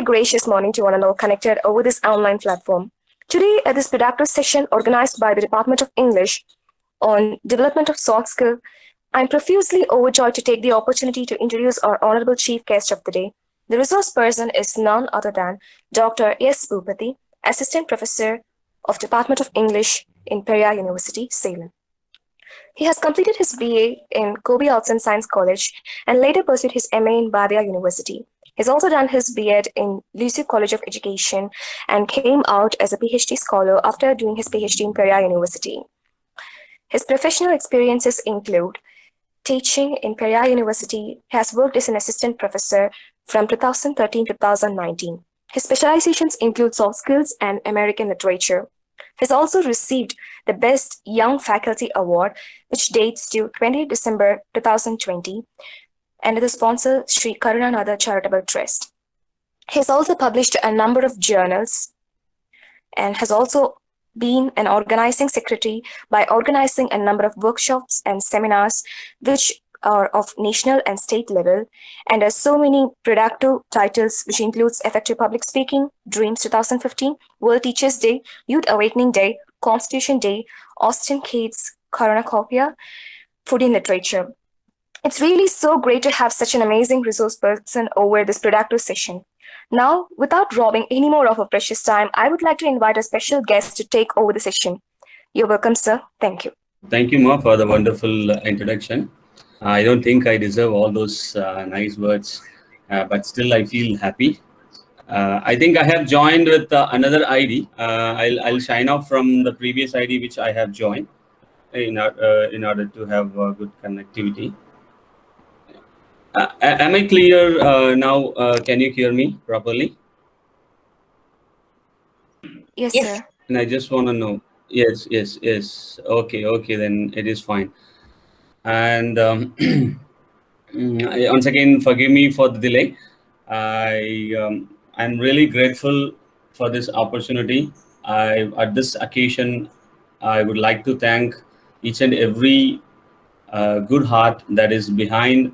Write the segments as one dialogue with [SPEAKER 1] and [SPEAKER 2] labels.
[SPEAKER 1] gracious morning to one and all connected over this online platform. Today, at this productive session organized by the Department of English on development of soft skill, I'm profusely overjoyed to take the opportunity to introduce our honorable chief guest of the day. The resource person is none other than Dr. S. Bhupati, Assistant Professor of Department of English in Periyar University, Salem. He has completed his BA in Kobe Arts and Science College and later pursued his MA in Badia University. He's also done his B.Ed in Lucy College of Education and came out as a PhD scholar after doing his PhD in Periyar University. His professional experiences include teaching in Periyar University. He has worked as an assistant professor from 2013 to 2019. His specializations include soft skills and American literature. He's also received the Best Young Faculty Award, which dates to 20 December 2020, and is sponsor Sri Karunanatha Charitable Trust. He's also published a number of journals and has also been an organizing secretary by organizing a number of workshops and seminars which are of national and state level, and has so many productive titles which includes Effective Public Speaking, Dreams 2015, World Teachers Day, Youth Awakening Day, Constitution Day, Austin Cade's Cornucopia, Food in Literature. It's really so great to have such an amazing resource person over this productive session. Now, without robbing any more of our precious time, I would like to invite a special guest to take over the session. You're welcome, sir. Thank you.
[SPEAKER 2] Thank you, Ma, for the wonderful introduction. I don't think I deserve all those nice words, but still I feel happy. I think I have joined with another ID. I'll sign off from the previous ID which I have joined in order to have good connectivity. Am I clear now? Can you hear me properly?
[SPEAKER 1] Yes, sir.
[SPEAKER 2] And I just want to know. Yes. Okay, then it is fine. And once again, forgive me for the delay. I'm really grateful for this opportunity. At this occasion, I would like to thank each and every good heart that is behind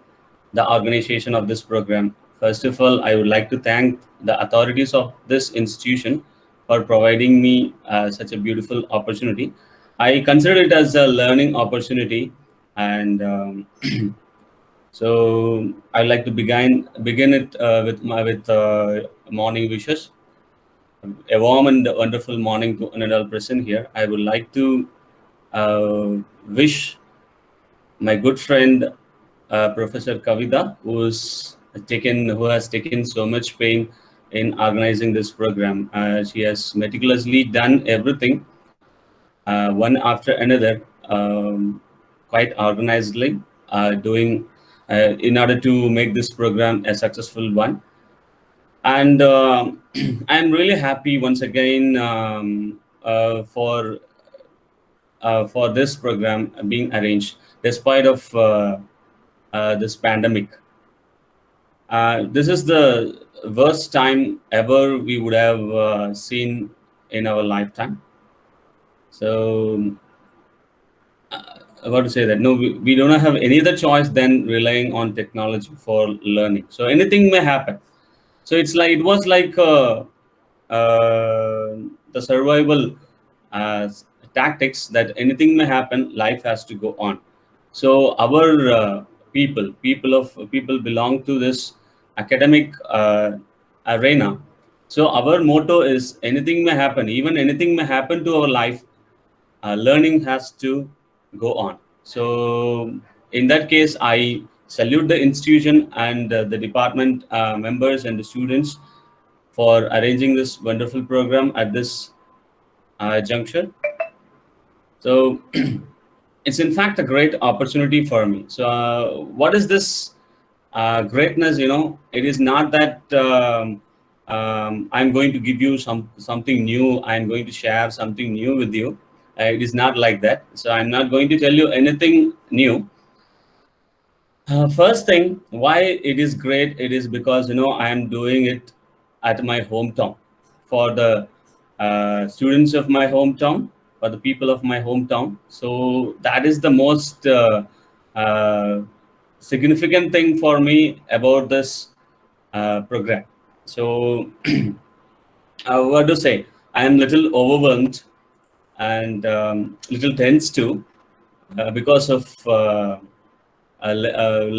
[SPEAKER 2] the organization of this program. First of all, I would like to thank the authorities of this institution for providing me such a beautiful opportunity. I consider it as a learning opportunity, and so I'd like to begin it with morning wishes. A warm and wonderful morning to an adult present here. I would like to wish my good friend Professor Kavita, who has taken so much pain in organizing this program. She has meticulously done everything one after another, quite organizedly, doing in order to make this program a successful one. And I'm really happy once again for this program being arranged despite of this pandemic. This is the worst time ever we would have seen in our lifetime. So I want to say that no, we don't have any other choice than relying on technology for learning. So anything may happen. So it was like the survival tactics that anything may happen. Life has to go on. So our people belong to this academic arena. So our motto is anything may happen. Even anything may happen to our life. Learning has to go on. So in that case, I salute the institution and the department members and the students for arranging this wonderful program at this juncture. So it's in fact a great opportunity for me. So what is this greatness? It is not that I'm going to give you something new. I'm going to share something new with you. It is not like that. So I'm not going to tell you anything new. First thing, why it is great, it is because I am doing it at my hometown, for the students of my hometown, for the people of my hometown. So that is the most significant thing for me about this program. So what to say, I am little overwhelmed and little tense too, because of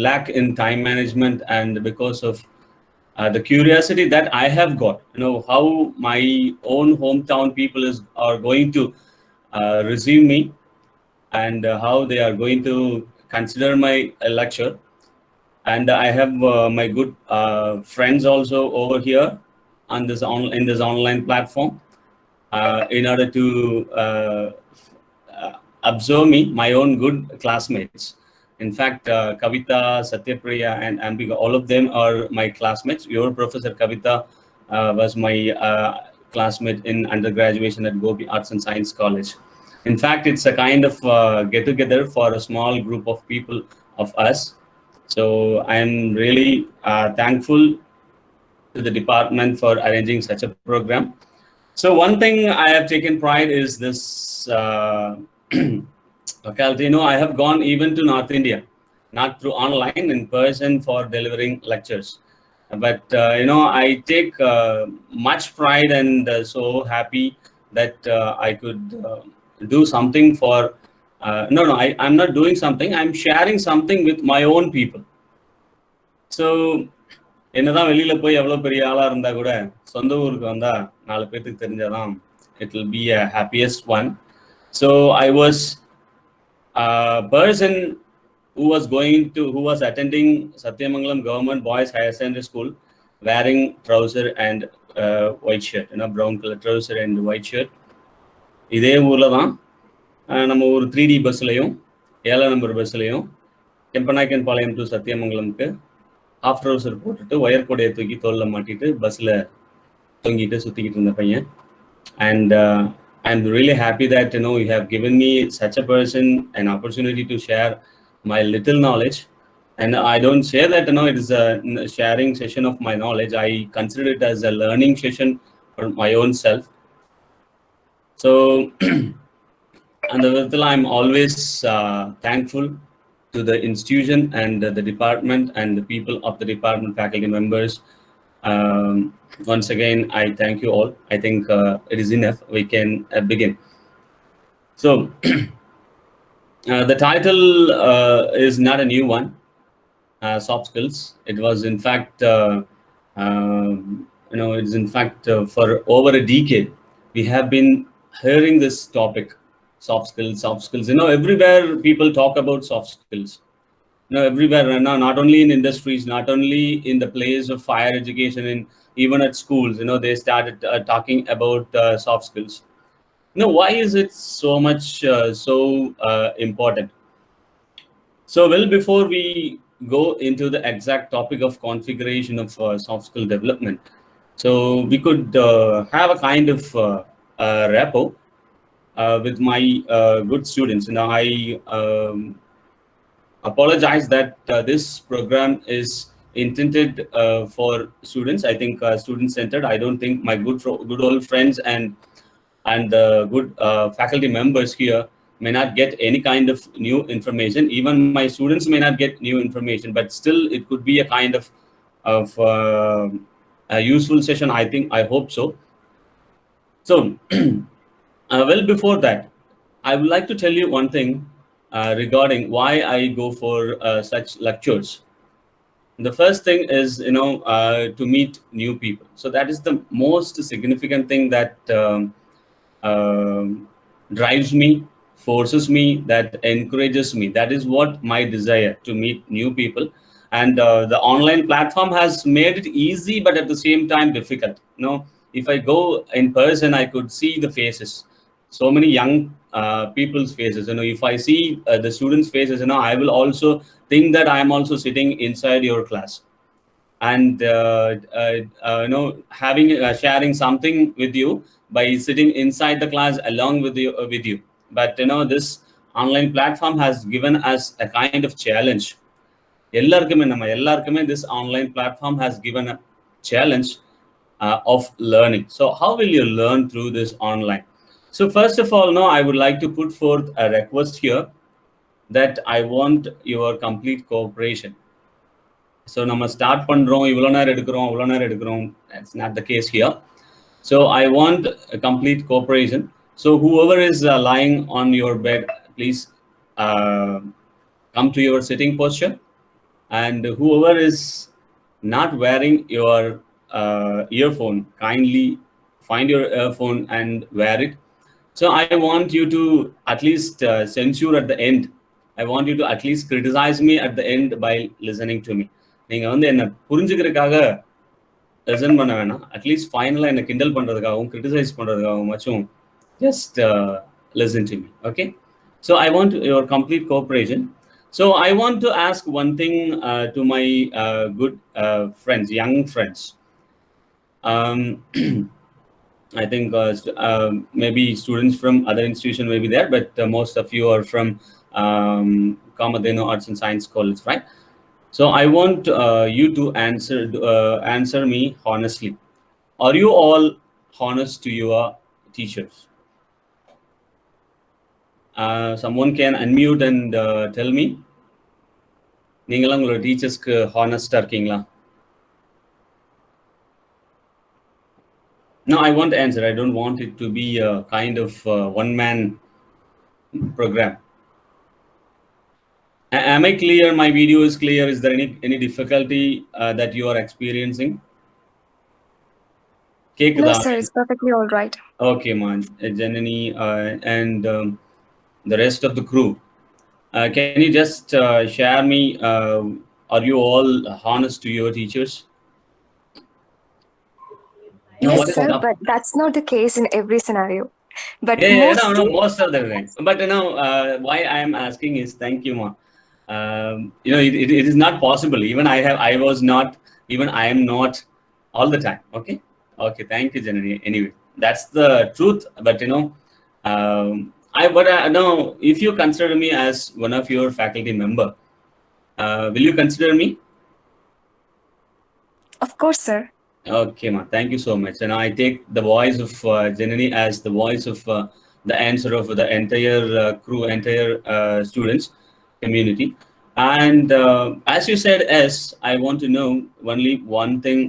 [SPEAKER 2] lack in time management, and because of the curiosity that I have got, how my own hometown people are going to receive me, and how they are going to consider my lecture. And I have my good friends also over here on this in this online platform, in order to observe me, my own good classmates. In fact, Kavita, Satyapriya, and Ambika, all of them are my classmates. Your professor Kavita was my classmate in undergraduation at Gopi Arts and Science College. In fact, it's a kind of get together for a small group of people of us. So I'm really thankful to the department for arranging such a program. So one thing I have taken pride is this faculty. I have gone even to North India, not through online, in person for delivering lectures. But I take much pride and so happy that I could do something for. No, no, I'm not doing something. I'm sharing something with my own people. So என்னதான் வெளியில போய் எவ்வளோ பெரிய ஆளா இருந்தா கூட சொந்த ஊருக்கு வந்தா 4 பேத்துக்கு தெரிஞ்சாதான் it will be a happiest one. So I was a person who was attending Satyamangalam Government Boys Higher Secondary School, wearing trouser and white shirt, brown color trouser and white shirt. இதே ஊர்ல தான் நம்ம ஒரு 3D பஸ்லையும் 7 number பஸ்லையும் Kempanayakkan Palayam to சத்தியமங்கலம்க்கு half trouser போட்டுட்டு wire கொடையை தூக்கி தோல்ல மாட்டிட்டு பஸ்ஸில் தொங்கிட்டு சுற்றிக்கிட்டு இருந்த பையன். And I am really happy that you have given me such a person an opportunity to share my little knowledge. And I don't say that it is a sharing session of my knowledge. I consider it as a learning session for my own self. So and I'm always thankful to the institution and the department and the people of the department, faculty members. Once again, I thank you all. I think it is enough. We can begin. So the title is not a new one, soft skills. It was in fact, it's in fact for over a decade, we have been hearing this topic. Soft skills. Everywhere people talk about soft skills. Everywhere, not only in industries, not only in the place of higher education, and even at schools, they started talking about soft skills. Why is it so much so important? So, well, before we go into the exact topic of configuration of soft skill development, so we could have a kind of rapport with my good students. I apologize that this program is intended for students. I think student-centered. I don't think my good old friends and the good faculty members here may not get any kind of new information. Even my students may not get new information, but still it could be a kind of a useful session. I hope so. So. Well, before that, I would like to tell you one thing regarding why I go for such lectures. The first thing is, to meet new people. So that is the most significant thing that drives me, forces me, that encourages me. That is what my desire, to meet new people. And the online platform has made it easy, but at the same time difficult. If I go in person, I could see the faces. So many young people's faces. If I see the students' faces, I will also think that I am also sitting inside your class, and having sharing something with you by sitting inside the class along with you. But this online platform has given us a kind of challenge. This online platform has given a challenge of learning. So how will you learn through this online? So first of all, I would like to put forth a request here that I want your complete cooperation. So நம்ம start பண்றோம், இவ்வளோ நேரம் எடுக்கிறோம், அவ்வளோ நேரம் எடுக்கிறோம். That's not the case here. So I want a complete cooperation. So whoever is lying on your bed, please uh, come to your sitting posture. And whoever is not wearing your earphone, kindly find your earphone and wear it. So I want you to at least censure at the end. I want you to at least criticize me at the end by listening to me. நீங்க வந்து என்ன புரிஞ்சுக்கிறதுக்காக listen பண்ண வேணாம், at least ஃபைனலாக என்னை கிண்டல் பண்ணுறதுக்காகவும் கிரிட்டிசைஸ் பண்ணுறதுக்காகவும் மச்சும் just listen to me. Okay, so I want your complete cooperation. So I want to ask one thing to my good friends, young friends. I think maybe students from other institution may be there, but most of you are from Kamadeno Arts and Science College, right? So I want you to answer me honestly. Are you all honest to your teachers? Someone can unmute and tell me. நீங்களாம் உங்களோட டீச்சர்ஸ்க்கு ஹானஸ்டா இருக்கீங்களா? No, I want to answer. I don't want it to be a kind of one-man program. Am I clear? My video is clear. Is there any difficulty that you are experiencing?
[SPEAKER 1] No, sir, it's perfectly all right.
[SPEAKER 2] Okay, man. Janani and the rest of the crew. Can you just share me, are you all honest to your teachers?
[SPEAKER 1] Yes, sir, but that's not the case in every scenario. But
[SPEAKER 2] no, most of the time. But why I am asking is, thank you, ma. It is not possible. Even I was not, even I am not all the time. Okay, thank you, Janani. Anyway, that's the truth. But no, if you consider me as one of your faculty member, will you consider me?
[SPEAKER 1] Of course, sir.
[SPEAKER 2] Okay, ma. Thank you so much. And I take the voice of Janani as the voice of the answer of the entire crew, entire students community. And as you said, yes, I want to know only one thing.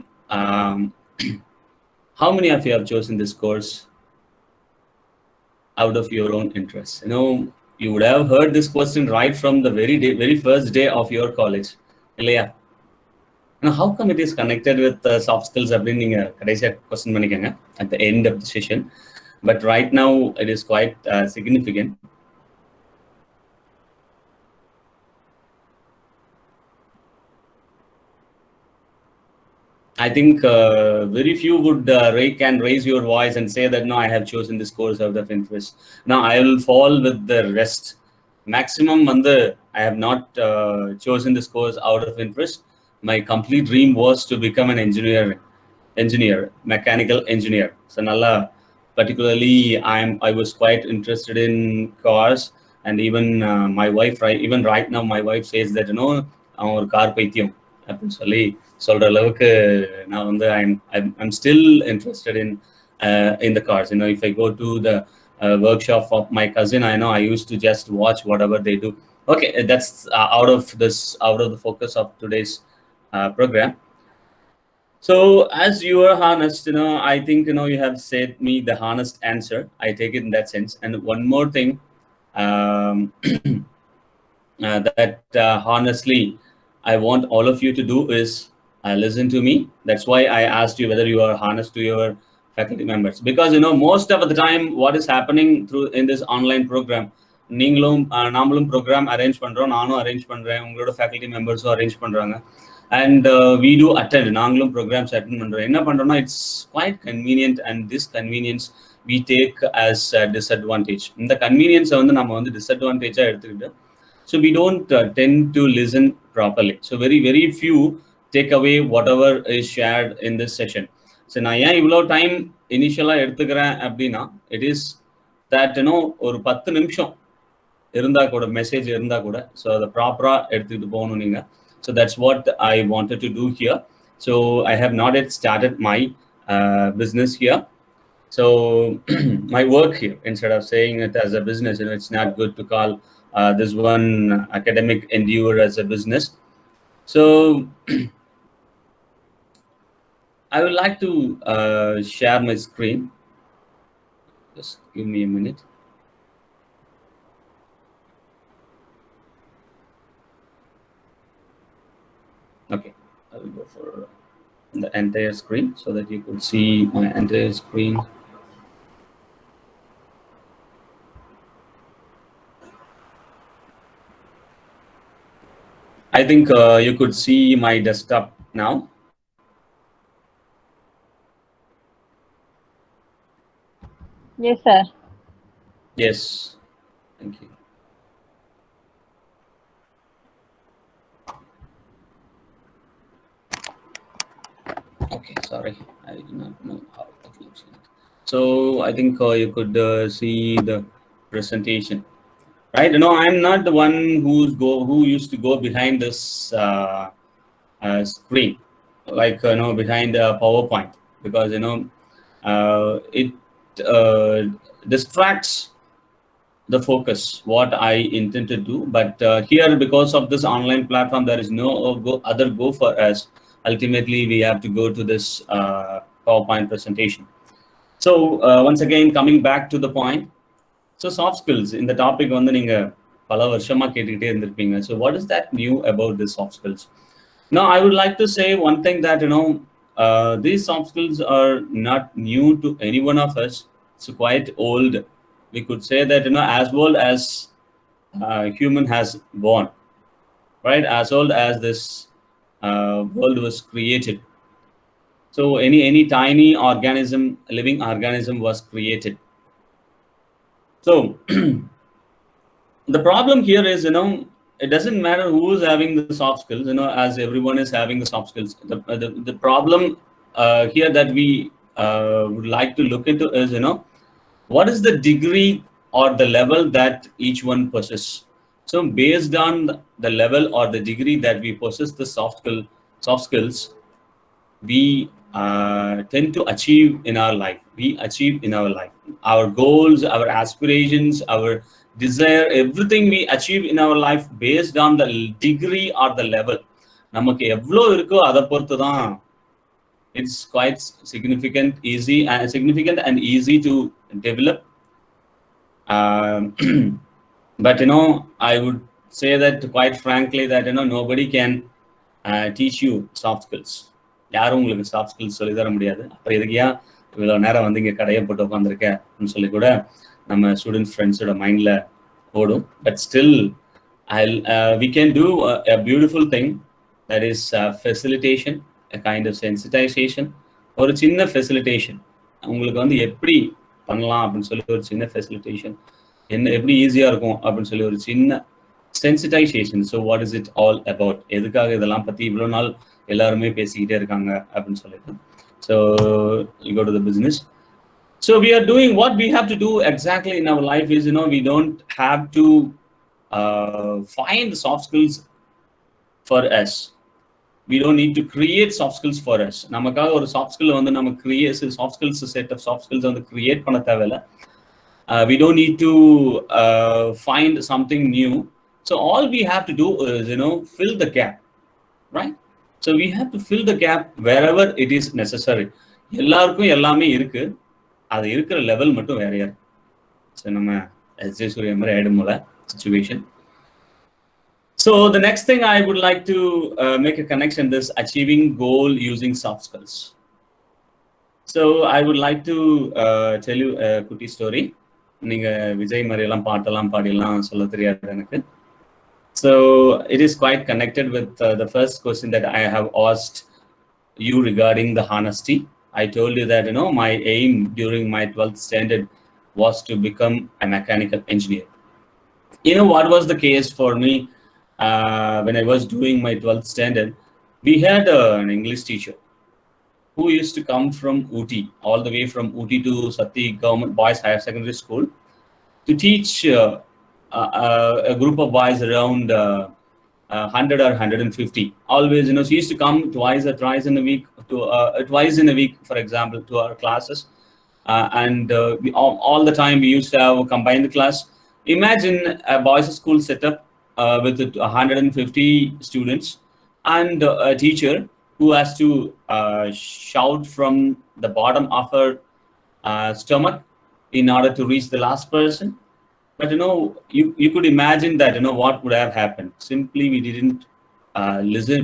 [SPEAKER 2] How many of you have chosen this course out of your own interest? You would have heard this question right from the very first day of your college. Ilaya? Now, how come it is connected with soft skills? Question at the end of the session, but right now it is quite significant. I think very few would can raise your voice and say that no, I have chosen this course out of interest. Now I will fall with the rest. Maximum I have not chosen this course out of interest. My complete dream was to become an engineer, mechanical engineer. So nalla, particularly I was quite interested in cars, and even my wife, even right now, my wife says that our car paitiyam. அப்படின்னு சொல்லி சொல்ற அளவுக்கு நான் வந்து I'm still interested in the cars. If I go to the workshop of my cousin, I know I used to just watch whatever they do. Okay, that's out of the focus of today's program. So as you are honest, I think you have said me the honest answer. I take it in that sense. And one more thing, that honestly I want all of you to do is listen to me. That's why I asked you whether you are honest to your faculty members, because most of the time what is happening in this online program, நீங்களும் நாமளும் program arrange பண்றோம், நானும் arrange பண்றேன், உங்களோட faculty members arrange பண்றாங்க, and we do attend, நாங்களும் programs attend பண்றோம். என்ன பண்றோம்னா, it's quite convenient, and this convenience we take as a disadvantage. இந்த convenience வந்து நம்ம வந்து disadvantage எடுத்துக்கிட்டு, so we don't tend to listen properly. So very, very few take away whatever is shared in this session. So நான் ஏன் இவ்வளோ time இனிஷியலாக எடுத்துக்கிறேன் அப்படின்னா, it is that ஒரு 10 நிமிஷம் இருந்தால் கூட, மெசேஜ் இருந்தால் கூட, ஸோ அதை ப்ராப்பராக எடுத்துக்கிட்டு போகணும் நீங்கள். So that's what I wanted to do here. So I have not yet started my business here. So my work here, instead of saying it as a business, it's not good to call this one academic endeavor as a business. So I would like to share my screen. Just give me a minute. Okay, I will go for the entire screen so that you could see my entire screen. I think you could see my desktop now.
[SPEAKER 3] Yes, sir.
[SPEAKER 2] Yes, thank you. Okay, sorry, I do not know how it looks like. So I think you could see the presentation, right? I'm not the one who used to go behind this screen, like behind the PowerPoint, because it uh, distracts the focus what I intend to do. But here, because of this online platform, there is no other go for us. Ultimately, we have to go to this PowerPoint presentation. So once again, coming back to the point, so soft skills in the topic வந்து நீங்க பல வருஷமா கேட்டுக்கிட்டே இருந்திருப்பீங்க. So what is that new about the soft skills? Now, I would like to say one thing that these soft skills are not new to any one of us. It's quite old. We could say that as old as human has born, right? As old as this world was created. So any tiny organism, living organism was created. So the problem here is, it doesn't matter who is having the soft skills, as everyone is having the soft skills. The problem here that we would like to look into is, what is the degree or the level that each one possesses. So based on the level or the degree that we possess the soft skills, we tend to achieve in our life. We achieve in our life. Our goals, our aspirations, our desire, everything we achieve in our life based on the degree or the level. நமக்கு எவ்வளோ இருக்கோ அதை பொறுத்து தான். It's quite significant and easy to develop. But I would say that quite frankly that nobody can teach you soft skills. யாரும் உங்களுக்கு soft skills சொல்லி தர முடியாது. அப்புறம் எதுக்கியா இவ்வளோ நேரம் வந்து இங்கே கடையை போட்டு உட்காந்துருக்கேன் அப்படின்னு சொல்லி கூட நம்ம ஸ்டூடெண்ட்ஸ் ஃப்ரெண்ட்ஸோட மைண்டில் ஓடும். But still we can do a beautiful thing, that is facilitation, a kind of sensitization. ஒரு சின்ன ஃபெசிலிட்டேஷன் உங்களுக்கு வந்து எப்படி பண்ணலாம் அப்படின்னு சொல்லி ஒரு சின்ன ஃபெசிலிட்டேஷன், எப்படி ஈஸியாக இருக்கும் அப்படின்னு சொல்லி ஒரு சின்ன sensitisation. So what is it all about? எதுக்காக இதெல்லாம் பற்றி இவ்வளோ நாள் எல்லாருமே பேசிக்கிட்டே இருக்காங்க அப்படின்னு சொல்லிட்டு. So you go to the business. So we are doing what we have to do exactly in our life is we don't have to find soft skills for us. We don't need to create soft skills for us. நமக்காக ஒரு soft skill வந்து நம்ம soft skills set of soft skills வந்து create பண்ண தேவையில்ல. We don't need to find something new. So all we have to do is fill the gap, right? So we have to fill the gap wherever it is necessary. எல்லாருக்கும் எல்லாமே இருக்கு, அது இருக்கிற level மட்டும் வேறையா இருக்கு. ஸோ நம்ம SJ Surya மாதிரி ஆயிடுமோல situation. So the next thing I would like to make a connection is achieving goal using soft skills. So I would like to tell you a குட்டி story. நீங்க விஜய் மாதிரி எல்லாம் பாட்டெல்லாம் பாடிலாம் சொல்ல தெரியாது எனக்கு. So it is quite connected with the first question that I have asked you regarding the honesty. I told you that my aim during my 12th standard was to become a mechanical engineer. What was the case for me? When I was doing my 12th standard, we had an English teacher who used to come from Ooty, all the way from Ooty to Sati Government Boys Higher Secondary School, to teach a group of boys around 100 or 150. Always, she used to come twice in a week, for example, to our classes. And all the time we used to have a combined class. Imagine a boys' school setup with 150 students. and a teacher who has to shout from the bottom of her stomach in order to reach the last person. But you could imagine that what would have happened. Simply, we didn't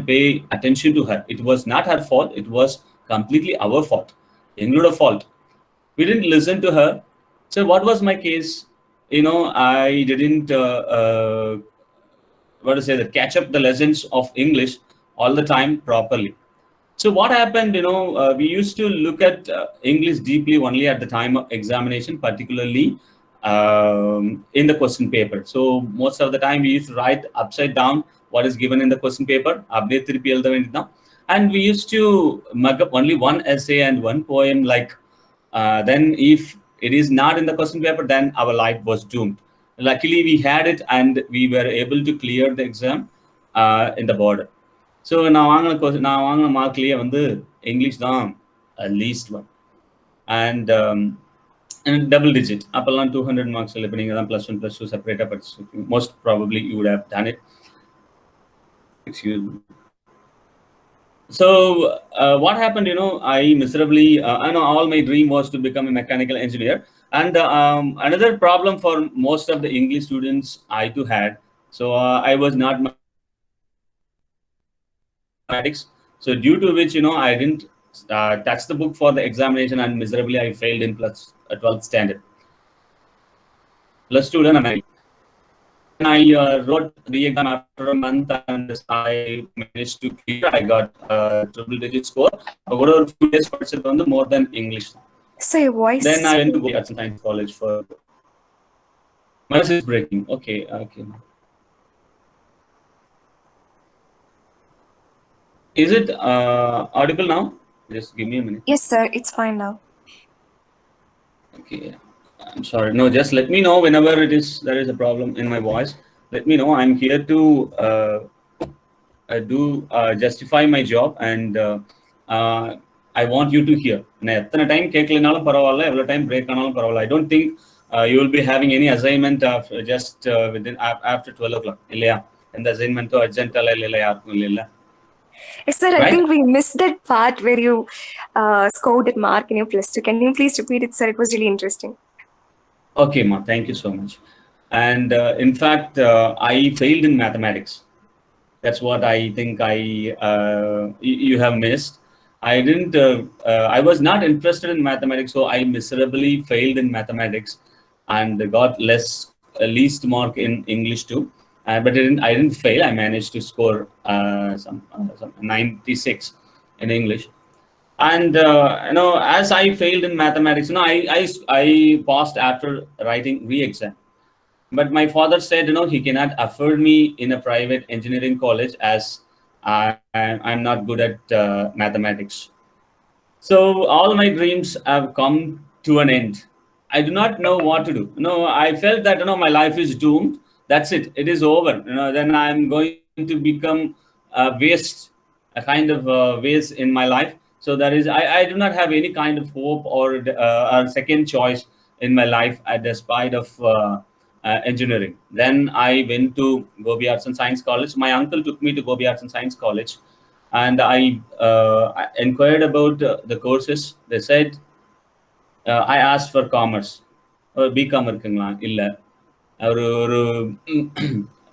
[SPEAKER 2] pay attention to her. It was not her fault. It was completely our fault, include fault. We didn't listen to her. So what was my case? I didn't what to say that catch up the lessons of English all the time properly. So what happened? We used to look at English deeply only at the time of examination, particularly in the question paper. So most of the time we used to write upside down what is given in the question paper. அப்படியே திருப்பி எழுத வேண்டியதுதான். And we used to mug up only one essay and one poem. Like then, if it is not in the question paper, then our life was doomed. Luckily, we had it, and we were able to clear the exam in the border. So நான் வாங்கின மார்க்லேயே வந்து English தான் least one and double digit. அப்போல்லாம் 200 marks இல்லை. இப்போ நீங்கள் தான் +1 +2 செப்பரேட்டாக படிச்சிருக்கீங்க. Most probably you would have done it. Excuse me. So what happened? I miserably. I know all my dream was to become a mechanical engineer, and another problem for most of the English students I too had. So I was not mathematics. So due to which I didn't touch the book for the examination, and miserably I failed in 12th standard. +2 then I wrote the exam after a month, and I managed to clear. I got triple digit score. Over a few days, but more than English.
[SPEAKER 1] So your voice.
[SPEAKER 2] Then I went to go Arts and Science College for. My voice is breaking. Okay. Is it audible now? Just give me a minute.
[SPEAKER 1] Yes, sir. It's fine now.
[SPEAKER 2] Okay. I'm sorry. No, just let me know whenever there is a problem in my voice. Let me know. I'm here to justify my job, and I want you to hear. எத்தனை time கேட்கலனாலும் பரவாயில்ல, எவ்வளோ time break ஆனாலும் பரவாயில்ல. I don't think you will be having any assignment just within after 12 o'clock. இல்லையா? எந்த அசைன்மெண்ட்டும் அர்ஜென்ட்டால இல்லை, யாருக்கும் இல்லை.
[SPEAKER 1] Yes, sir. I think we missed that part where you scored that mark in your +2. Can you please repeat it, sir? It was really interesting.
[SPEAKER 2] Okay, ma. Thank you so much. And in fact, I failed in mathematics. That's what I think you have missed. I didn't. I was not interested in mathematics, so I miserably failed in mathematics, and got least mark in English too. But I didn't fail. I managed to score some 96 in English. And as I failed in mathematics, I passed after writing re-exam. But my father said, he cannot afford me in a private engineering college as I'm not good at mathematics. So all my dreams have come to an end. I do not know what to do. I felt that my life is doomed. That's it. It is over. Then I'm going to become a waste, a kind of waste in my life. So that is, I do not have any kind of hope or a second choice in my life, despite of engineering. Then I went to Gobi Arts and Science College. My uncle took me to Gobi Arts and Science College, and I inquired about the courses. They said, I asked for commerce. BCom இருக்குங்களா? இல்லை. ஒரு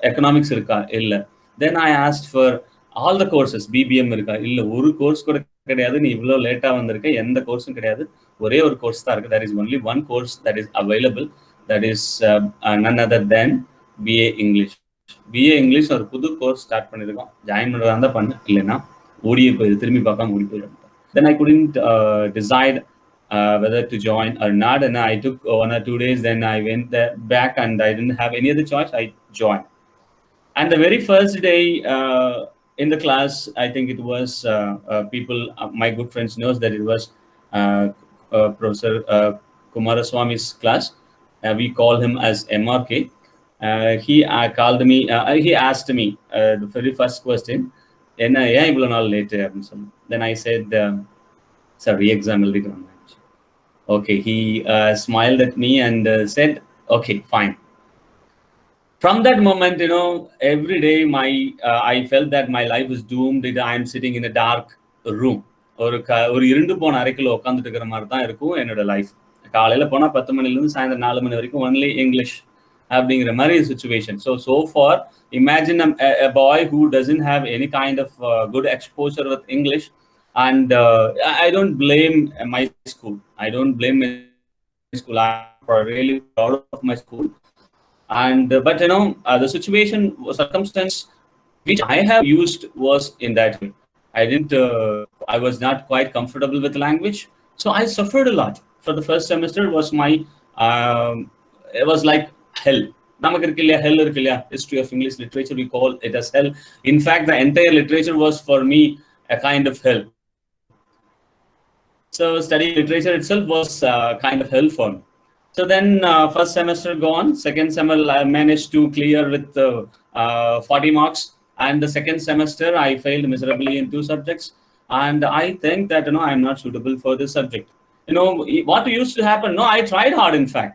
[SPEAKER 2] economics இருக்கா? இல்லை. Then I asked for all the courses. BBM இருக்கா? இல்லை. ஒரு course கூட கிடையாது. நீ இவ்வளோ லேட்டாக வந்திருக்க, எந்த கோர்ஸும் கிடையாது. ஒரே ஒரு கோர்ஸ் தான் இருக்குது. That is only one course that is available. That is none other than BA English. BA English ஒரு புது கோர்ஸ் ஸ்டார்ட் பண்ணியிருக்கோம். ஜாயின் பண்ணுறதா இருந்தால் பண்ணு, இல்லைன்னா ஓடியே போயிடுது. திரும்பி பார்க்காம ஓடி போயிடும். Then I couldn't decide whether to join or not, and I took 1 or 2 days. Then I went back, and I didn't have any other choice. I joined, and the very first day in the class, I think it was people. My good friends knows that it was Professor Kumaraswamy's class. We call him as MRK. He called me. He asked me the very first question, "Enna ஏன் இவ்வளவு நாள் late?" அப்படின்னு சொல்லி. Then I said, "Sorry, exam எழுதிக்கிறோம்." Okay, he smiled at me and said, "Okay, fine." From that moment, every day I felt that my life was doomed. I am sitting in a dark room. ஒரு இருண்டு போன அறைக்குள்ள உட்காந்துட்டு இருக்கிற மாதிரி தான் இருக்கும் என்னோட லைஃப். காலையில போனா 10 மணிலேருந்து சாயந்தரம் 4 மணி வரைக்கும் ஒன்லி இங்கிலீஷ் அப்படிங்கிற மாதிரி situation. So far, imagine a boy who doesn't have any kind of good exposure with English. And I don't blame my school. I don't blame my school. I'm really proud of my school. And but the situation, circumstance which I have used was in that way. I was not quite comfortable with language, so I suffered a lot. For the first semester was it was like hell. Hell history of English literature, we call it as hell. In fact, the entire literature was for me a kind of hell. So studying literature itself was kind of hell for me. So then first semester gone, second semester I managed to clear with 40 marks. And the second semester I failed miserably in 2 subjects. And I think that, I'm not suitable for this subject. What used to happen? No, I tried hard, in fact.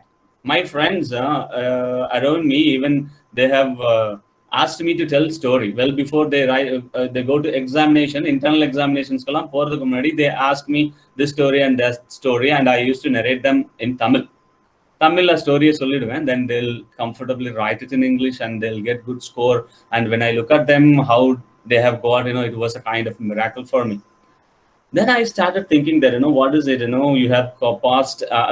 [SPEAKER 2] My friends around me, even they have asked me to tell story. Well, before they go to examination, internal examinations, they ask me this story and that story, and I used to narrate them in Tamil. Tamil story solliduven, then they'll comfortably write it in English and they'll get good score. And when I look at them, how they have got, it was a kind of miracle for me. Then I started thinking that, what is it? You have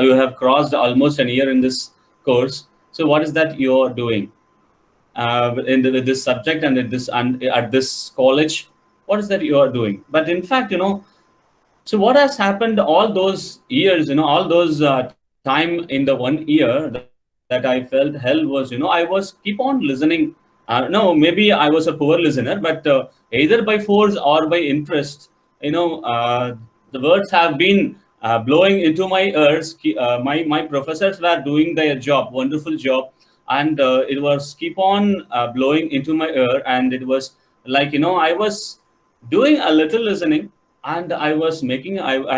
[SPEAKER 2] you have crossed almost an year in this course. So what is that you're doing with this subject and at this college? What is that you are doing? But in fact, so what has happened all those years, all those time in the 1 year that I felt hell was, I was keep on listening. No, maybe I was a poor listener, but either by force or by interest, the words have been blowing into my ears. My professors were doing their job, wonderful job, and it was keep on blowing into my ear. And it was like, I was doing a little listening, and I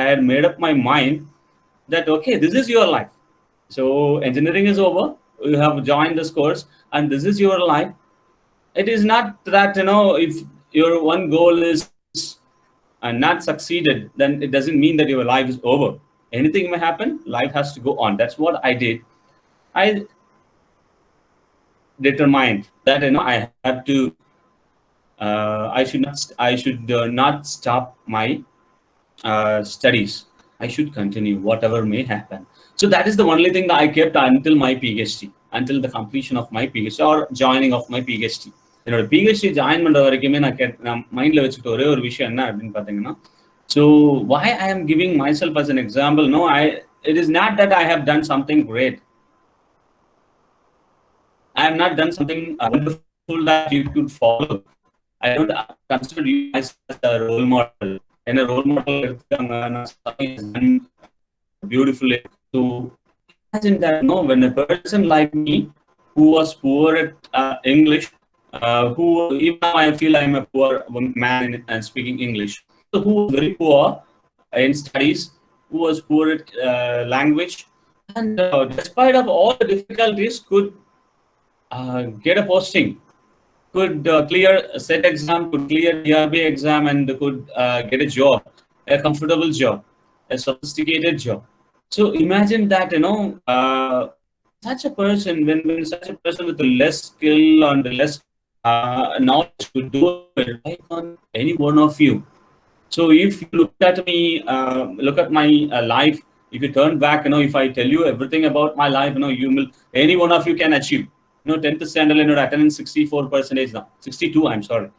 [SPEAKER 2] had made up my mind that, okay, this is your life. So engineering is over. You have joined this course, and this is your life. It is not that, if your one goal is not succeeded, then it doesn't mean that your life is over. Anything may happen. Life has to go on. That's what I did. I determined that, I have to. I should not stop my studies. I should continue whatever may happen. So that is the only thing that I kept until my PhD, until the completion of my PhD or joining of my PhD. என்னோட PhD join பண்ற வரைக்குமே நான் மைண்ட்ல வச்சுக்கிட்ட ஒரே ஒரு விஷயம் என்ன அப்படின்னு பாத்தீங்கன்னா, so why I am giving myself as an example? No, it is not that I have done something great. I have not done something wonderful that you could follow. I don't consider you as a role model. And a role model beautifully. So imagine that, when a person like me, who was poor at English, who even now I feel I'm a poor man and speaking English. So who was very poor in studies, who was poor at language, and despite of all the difficulties, could get a posting. Could clear a set exam, could clear ERB exam, and could get a job, a comfortable job, a sophisticated job. So imagine that, such a person, when such a person with less skill and less knowledge could do it, why can't any one of you? So if you look at me, look at my life, if you turn back, if I tell you everything about my life, any one of you can achieve. 10th standard attendance 64% now. 62, I'm sorry.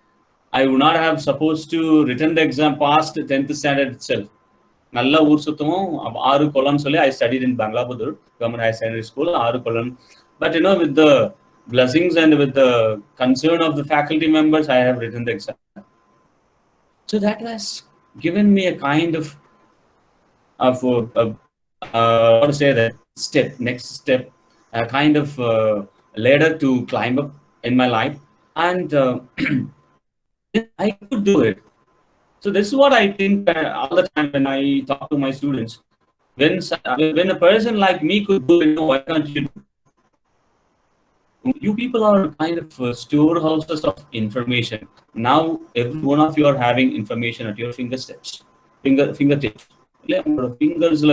[SPEAKER 2] I would not have supposed to written the exam past 10th standard itself. Nalla oor sutthuvom 6 column solli I studied in Banglabudur Government Higher Secondary School, 6 column. But with the blessings and with the concern of the faculty members, I have written the exam. So that has given me a kind of what to say, that next step, a kind of ladder to climb up in my life, and I could do it. So this is what I think all the time when I talk to my students. When a person like me could do it, why can't you do it? You people are kind of storehouses of information. Now every one of you are having information at your fingertips. Fingertips. Fingers,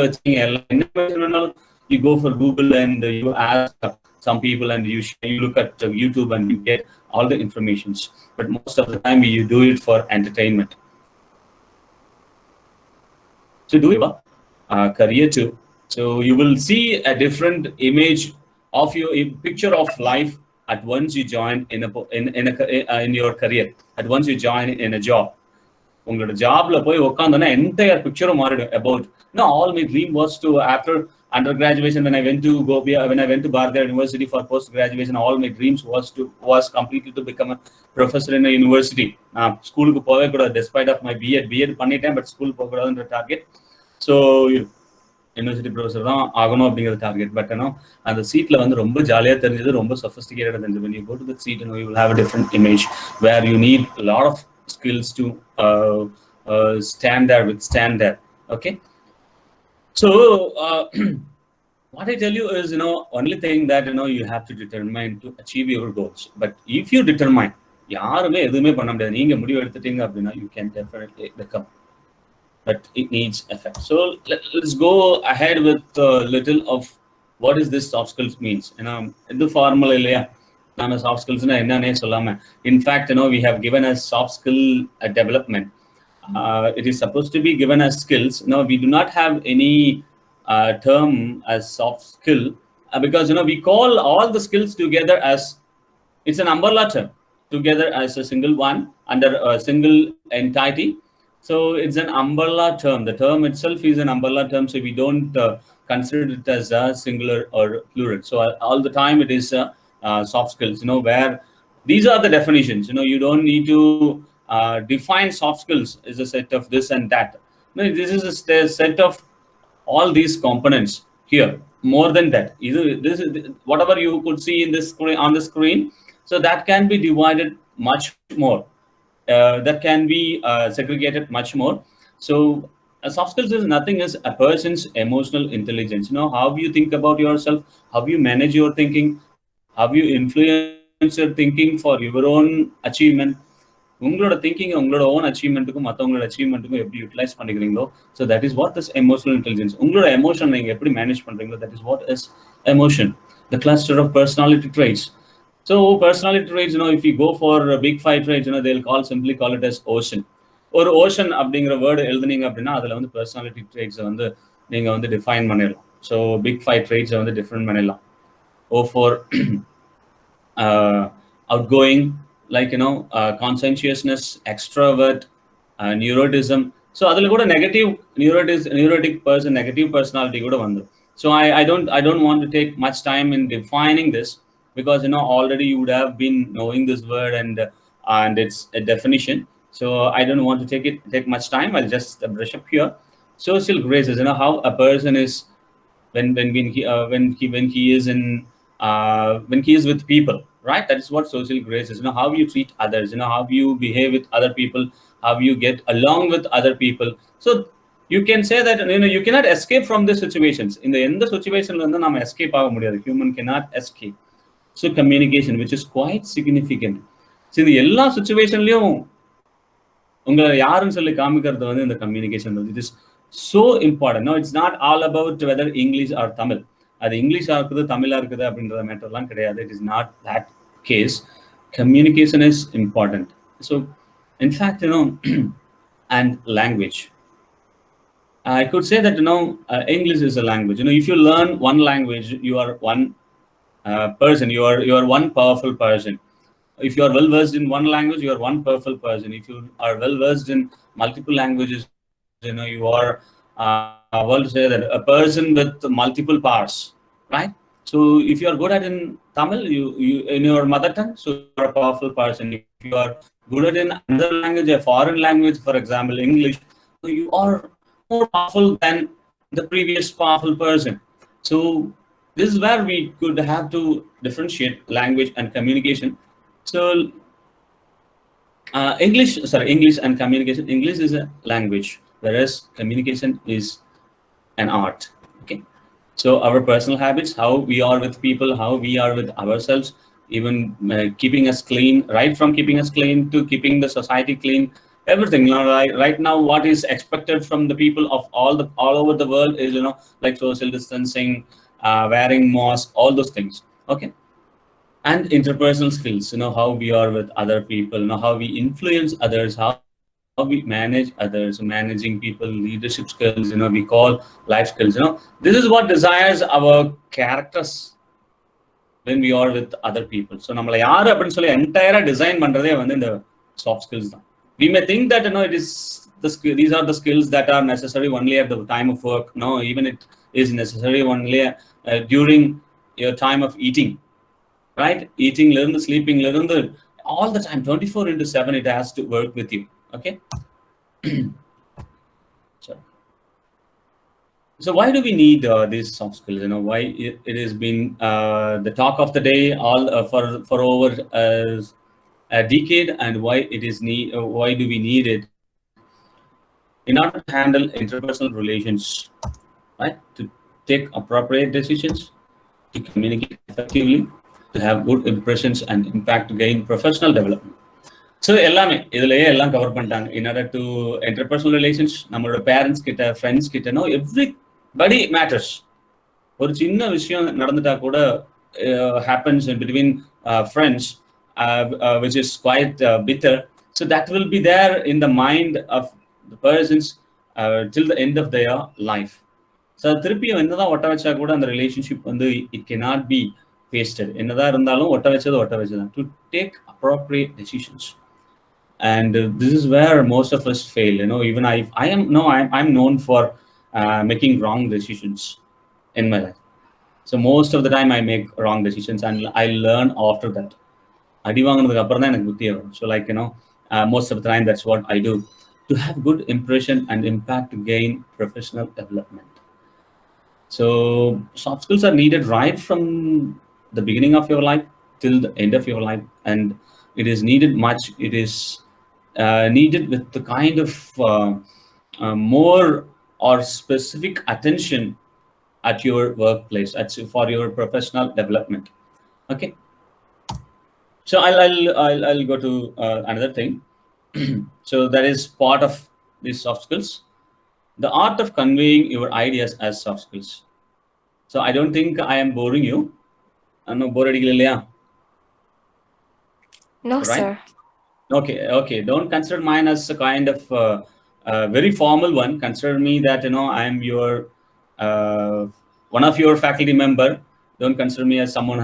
[SPEAKER 2] you go for Google and you ask some people and you look at YouTube and you get all the informations. But most of the time you do it for entertainment. So do your career too. So you will see a different image of your picture of life at once you join in your career. At once you join in a job. உங்களோட ஜாப்ல போய் உட்காந்தோன்னா entire picture மாறிடும் about. No, all my dream was to, after under graduation, when I went to Gopi, when I went to Bharatiya University for post graduation, all my dreams was completely to become a professor in a university. School க்கு போவே கூடாது, despite of my B.Ed பண்ணிட்டேன், but school போக கூடாதுன்ற target. So university professor தான் ஆகணும் அப்படிங்கிற target. But அந்த சீட்ல வந்து ரொம்ப ஜாலியாக தெரிஞ்சது, ரொம்ப சொஃபிஸ்டிகேட்டடாக தெரிஞ்சது. when you go to the seat, you will have a different image where you need a lot of skills to withstand there. Okay, so what I tell you is, only thing that you have to determine to achieve your goals. But if you determine, யாருமே எதுவுமே பண்ண முடியாது, நீங்க முடிவு எடுத்துட்டீங்க அப்படின்னா you can definitely become. But it needs effect. So let's go ahead with a little of what is this soft skills means. The formula இல்லையா, நாம soft skills na என்னன்னே சொல்லாம, in fact we have given as soft skill development. It is supposed to be given as skills. We do not have any term as soft skill because we call all the skills together as, it's an umbrella term together as a single one under a single entity. So it's an umbrella term. The term itself is an umbrella term, so we don't consider it as a singular or plural. So all the time it is soft skills, where these are the definitions. You don't need to define soft skills as a set of this and that. No, this is a set of all these components here. More than that, this is whatever you could see in this screen, on the screen. So that can be divided much more. That can be segregated much more. So soft skills is nothing as a person's emotional intelligence. How you think about yourself, how you manage your thinking, how you influence your thinking for your own achievement. உங்களோட thinking உங்களோட own அச்சீவ்மெண்ட்டுக்கும் மற்றவங்களோட அச்சீவ்மெண்ட்டுக்கும் எப்படி utilise பண்ணிக்கிறீங்களோ, so that is what is emotional intelligence. உங்களோட emotion நீங்கள் எப்படி மேனேஜ் பண்ணுறீங்களோ, that is what is emotion. The cluster of personality traits. So personality traits, if you go for big five traits, they'll simply call it as ocean. Or ocean அப்படிங்கிற word எழுதுனீங்க அப்படின்னா அதில் வந்து personality ட்ரேட்ஸை வந்து நீங்கள் வந்து define பண்ணிடலாம். So big five ட்ரேட்ஸை வந்து define பண்ணிடலாம். ஓ for outgoing, like conscientiousness, extrovert, neuroticism. So அதில் கூட neurotic person, negative personality கூட வந்துடும். So I don't want to take much time in defining this, because already you would have been knowing this word and its a definition. So I don't want to take much time. I'll just brush up here. Social graces, how a person is when he is in when he is with people, right? That is what social grace is. How you treat others, how you behave with other people, how you get along with other people. So you can say that you cannot escape from these situations. In the end situation la nam escape aga mudiyadhu. Human cannot escape. So communication, which is quite significant. So இந்த எல்லா சுச்சுவேஷன்லயும் உங்களை யாருன்னு சொல்லி காமிக்கிறது வந்து இந்த communication. It is so important. No, it's not all about whether English or Tamil. அது இங்கிலீஷா இருக்குது தமிழா இருக்குது அப்படின்ற மேட்டர்லாம் கிடையாது. It is not that case. Communication is important. So in fact, and language. I could say that English is a language. If you learn one language, you are one person. You are one powerful person. If you are well versed in one language, you are one powerful person. If you are well versed in multiple languages, you are well to say that a person with multiple powers, right? So if you are good at in Tamil, you in your mother tongue, so you are a powerful person. If you are good at in another language, a foreign language, for example English, so you are more powerful than the previous powerful person. So this is where we could have to differentiate language and communication. So English and communication. English is a language, whereas communication is an art. Okay, so our personal habits, how we are with people, how we are with ourselves, even keeping us clean, right from keeping us clean to keeping the society clean. Everything, right now, what is expected from the people of all over the world is, like social distancing, wearing mask, all those things. Okay, and interpersonal skills, how we are with other people, how we influence others, how we manage others, managing people, leadership skills, we call life skills. This is what desires our characters when we are with other people. So நம்மளை யாரு அப்படின்னு சொல்லி என்டையரா design பண்றதே வந்து இந்த soft skills தான். We may think that it is these are the skills that are necessary only at the time of work. No, even it is necessary only during your time of eating, right? Eating, sleeping, all the time, 24/7, it has to work with you. Okay. So why do we need these soft skills? Why it has been the talk of the day all for over a decade, and why it is why do we need it in order to handle interpersonal relations, right? To take appropriate decisions, to communicate effectively, to have good impressions and impact, to gain professional development. So எல்லாமே இதுலயே எல்லாம் cover பண்ணிட்டாங்க. In order to interpersonal relations, நம்மளோட parents கிட்ட, friends கிட்ட, everybody matters. ஒரு சின்ன விஷயம் நடந்துட்டா கூட happens in between friends, which is quite bitter. So that will be there in the mind of the persons till the end of their life. So திருப்பி என்னதான் ஒட்ட வச்சா கூட அந்த ரிலேஷன்ஷிப் வந்து it cannot be wasted. என்னதான் இருந்தாலும் ஒட்ட வச்சதுதான். To take appropriate decisions. And this is where most of us fail. Even I'm known for making wrong decisions in my life. So most of the time I make wrong decisions, and I learn after that. அடி வாங்குனதுக்கு அப்புறம் தான் எனக்கு புத்தி வரும். So most of the time that's what I do to have good impression and impact, to gain professional development. So soft skills are needed right from the beginning of your life till the end of your life, and it is needed much. It is needed with the kind of more or specific attention at your workplace, for your professional development. Okay. So I'll go to another thing. So that is part of these soft skills, the art of conveying your ideas as soft skills. So I don't think I am boring you. I'm not bored.
[SPEAKER 1] No,
[SPEAKER 2] right?
[SPEAKER 1] sir.
[SPEAKER 2] Okay. Don't consider mine as a kind of very formal one. Consider me that I am your one of your faculty member. Don't consider me as someone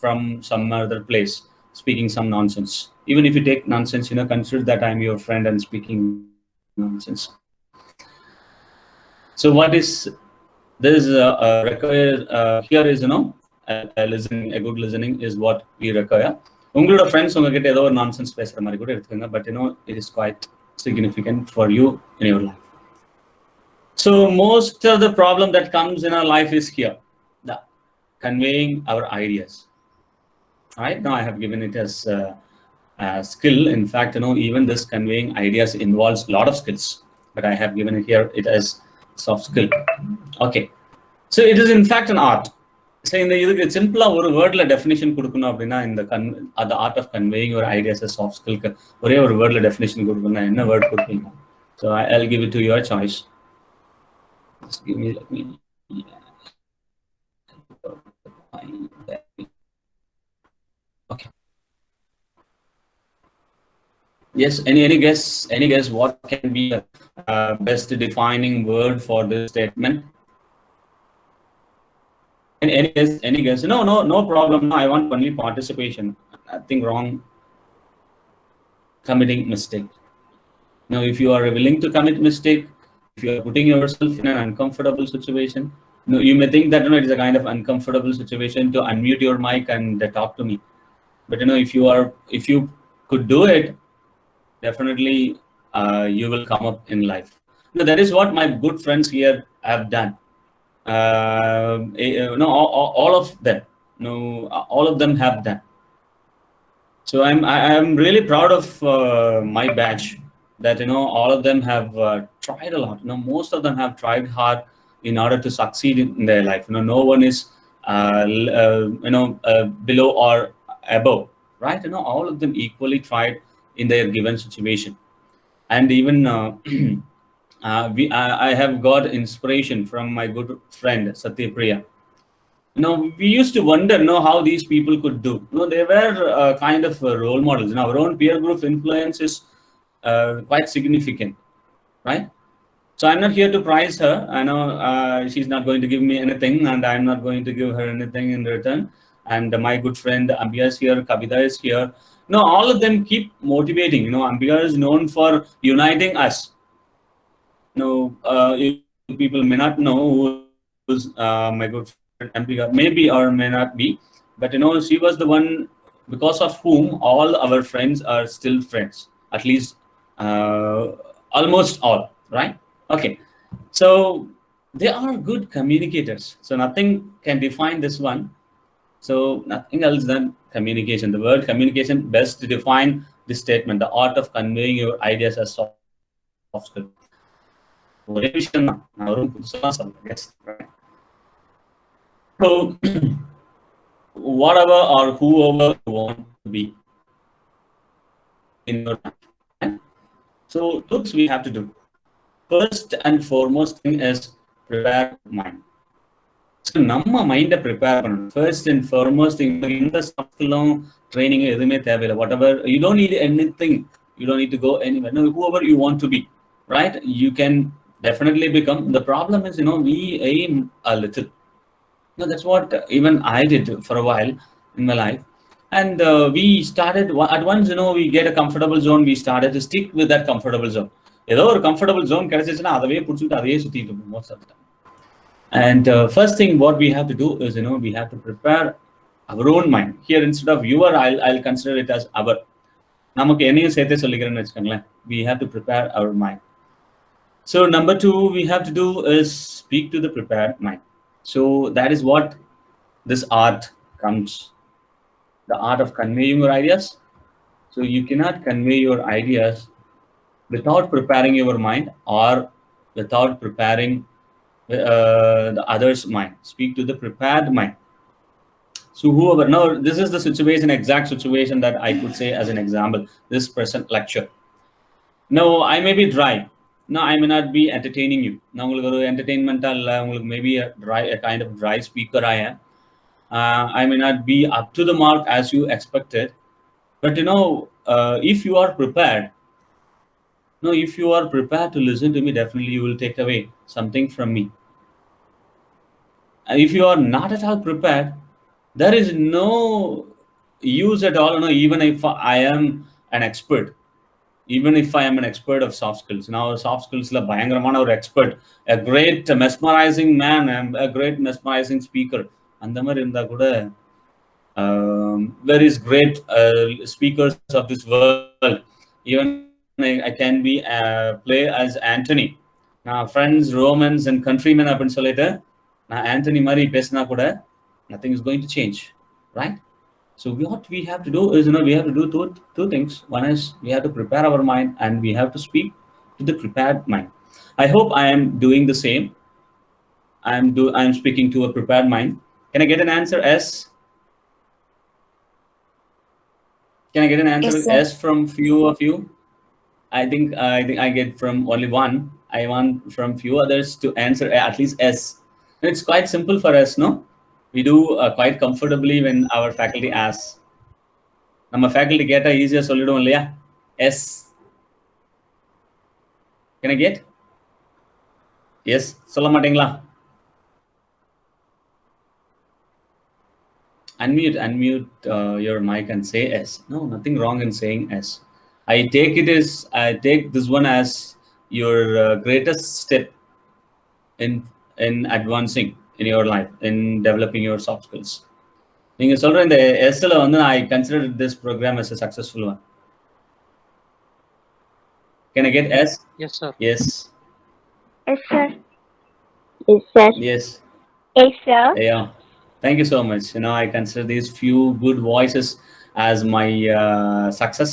[SPEAKER 2] from some other place speaking some nonsense. Even if you take nonsense, consider that I'm your friend and speaking nonsense. So what is this require here is a good listening is what we require. உங்களோட friends உங்ககிட்ட ஏதோ ஒரு nonsense பேசுற மாதிரி கூட எடுத்துக்கோங்க, but it is quite significant for you in your life. So most of the problem that comes in our life is here, the conveying our ideas. Right now I have given it as a skill. In fact, even this conveying ideas involves a lot of skills, but I have given it here it as soft skill. Okay, so it is in fact an art. So இதுக்கு சிம்பிளா ஒரு வேர்ட்ல definition கொடுக்கணும் அப்படின்னா the art of conveying your ideas as soft skill ஒரே ஒரு வேர்ட்ல definition கொடுக்கணும்னா என்ன word கொடுப்பீங்க? So I'll give it to your choice. Just give me, let me. Okay. Yes. Any guess? Any guess what can be a best defining word for this statement? Any guess? No problem. I want only participation. Nothing wrong. Committing mistake. Now, if you are willing to commit mistake, if you are putting yourself in an uncomfortable situation, you may think that it is a kind of uncomfortable situation to unmute your mic and talk to me. But if you could do it, definitely you will come up in life. That is what my good friends here have done. All of them. All of them have done. So I'm really proud of my batch. That all of them have tried a lot. Most of them have tried hard in order to succeed in their life. No one is below or above, right? All of them equally tried in their given situation. And even I have got inspiration from my good friend Satyapriya. We used to wonder, how these people could do. They were kind of role models. Our own peer group influence is quite significant, right? So I'm not here to prize her. I know she's not going to give me anything, and I'm not going to give her anything in return. And my good friend Ambia is here, Kavita is here. All of them keep motivating. Ambia is known for uniting us. You people may not know who's my good friend Ambika, maybe or may not be, but she was the one because of whom all our friends are still friends, at least almost all, right? Okay, so they are good communicators. So nothing can define this one. So nothing else than communication. The word communication best to define this statement: the art of conveying your ideas as soft skill. ஒரே விஷயம் தான், நான் ஒரு புதுசெல்லாம் சொல்றேன். Right? So whatever or whoever you want to be in your life. Right? So two things we have to do. First and foremost thing is prepare mind. So நம்ம மைண்டை prepare பண்ணணும். First and foremost thing, எந்த சாஃப்ட்ஸ்கில்லும் training எதுவுமே தேவையில்லை. whatever, you don't need anything, you don't need to go anywhere. Whoever you want to be, right? You can definitely become. The problem is, we aim a little. That's what even I did for a while in my life. And we started at once, we get a comfortable zone. We started to stick with that comfortable zone. ஏதோ ஒரு comfortable zone கிடைச்சிச்சுன்னா அதவே பிடிச்சிட்டு அதையே சுத்திட்டு இருப்போம் most of the time. And first thing what we have to do is, we have to prepare our own mind. Here, instead of your, I'll consider it as our. நமக்கு என்னையும் சேர்த்தே சொல்லிக்கிறேன்னு வச்சுக்கோங்களேன். We have to prepare our mind. So number two we have to do is speak to the prepared mind. So that is what this art comes. The art of conveying your ideas. So you cannot convey your ideas without preparing your mind or without preparing the other's mind. Speak to the prepared mind. So whoever, now this is the situation, exact situation that I could say as an example, this present lecture. No, I may be dry. No, I may not be entertaining you. Now, entertainment maybe a kind of dry speaker I am. I may not be up to the mark as you expected. But if you are prepared, if you are prepared to listen to me, definitely you will take away something from me. And if you are not at all prepared, there is no use at all. Even if I am an expert, even if I am an expert of soft skills. Now, soft skills la bayangaramana or expert, a great mesmerizing man, a great mesmerizing speaker. And irundha kuda there is great speakers of this world. Even I can be play as Anthony. Now, friends, Romans, and countrymen அப்படின்னு சொல்லிட்டு நான் ஆண்டனி மாதிரி பேசினா கூட nothing is going to change, right? So what we have to do is, we have to do two things. One is we have to prepare our mind, and we have to speak to the prepared mind. I hope I am doing the same. I'm speaking to a prepared mind. Can I get an answer S? Can I get an answer
[SPEAKER 1] Yes,
[SPEAKER 2] S from few of you? I think I get from only one. I want from few others to answer at least S. It's quite simple for us, no? We do quite comfortably when our faculty asks. நம்ம faculty கேட்டா ஈஸியா சொல்லிடுவோம் இல்லையா? S. Can I get? Yes, சொல்ல மாட்டீங்களா? Unmute your mic and say S. No, nothing wrong in saying S. I take this one as your greatest step in advancing in your life, in developing your soft skills. நீங்க சொல்ற இந்த எஸ்ல I consider this program as a successful one. Can I get S?
[SPEAKER 4] Yes, sir.
[SPEAKER 2] Yes.
[SPEAKER 3] Yes, sir. Yes, sir.
[SPEAKER 2] Yes.
[SPEAKER 3] Yes, sir.
[SPEAKER 2] Yeah. Thank you so much. I consider these few good voices as my success,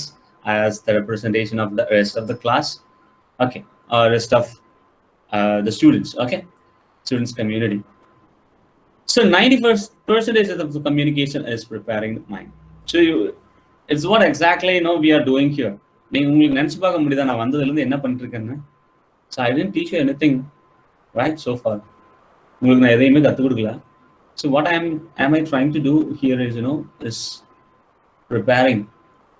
[SPEAKER 2] as the representation of the rest of the class. Okay. Rest of the students. Okay. Students community. So 90% of the communication is preparing the mind. So it's what exactly we are doing here. நீங்க உங்களுக்கு நினைச்சு பார்க்க முடியுதா நான் வந்ததுல இருந்து என்ன பண்ணிட்டு இருக்கேன்னு? So I didn't teach you anything, right, so far. உங்களுக்கு நான் எதையுமே கற்றுக் கொடுக்கல. So what am I trying to do here is is preparing.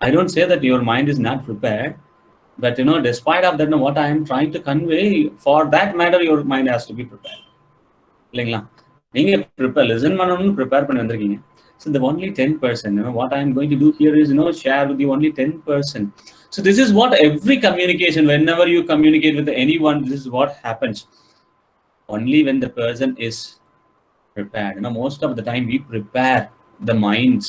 [SPEAKER 2] I don't say that your mind is not prepared, but despite of that, what I am trying to convey, for that matter, your mind has to be prepared. இல்லைங்களா? நீங்க prepare, listen பண்ணணும்னு prepare பண்ணி வந்திருக்கீங்க. So the only 10%, what I am going to do here is share with you only 10%. So this is what every communication, whenever you communicate with anyone, this is what happens. Only when the person is prepared. Most of the time we prepare the minds.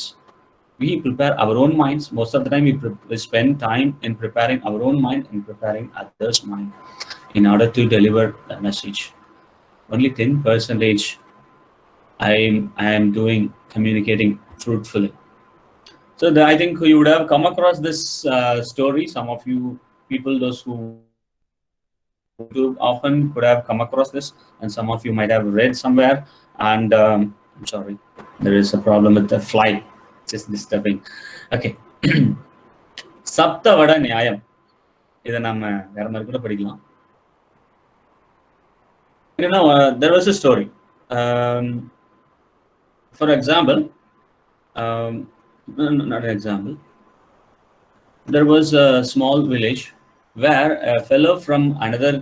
[SPEAKER 2] We prepare our own minds. Most of the time we spend time in preparing our own mind and preparing others' mind in order to deliver the message. Only 10% I am doing communicating fruitfully. So I think you would have come across this story. Some of you people, those who often could have come across this, and some of you might have read somewhere. And I'm sorry, there is a problem with the fly. Just disturbing. Okay. சப்த வட நியாயம், இதை நம்ம வேற மாதிரி கூட படிக்கலாம். There was a story. For example, not an example. There was a small village where a fellow from another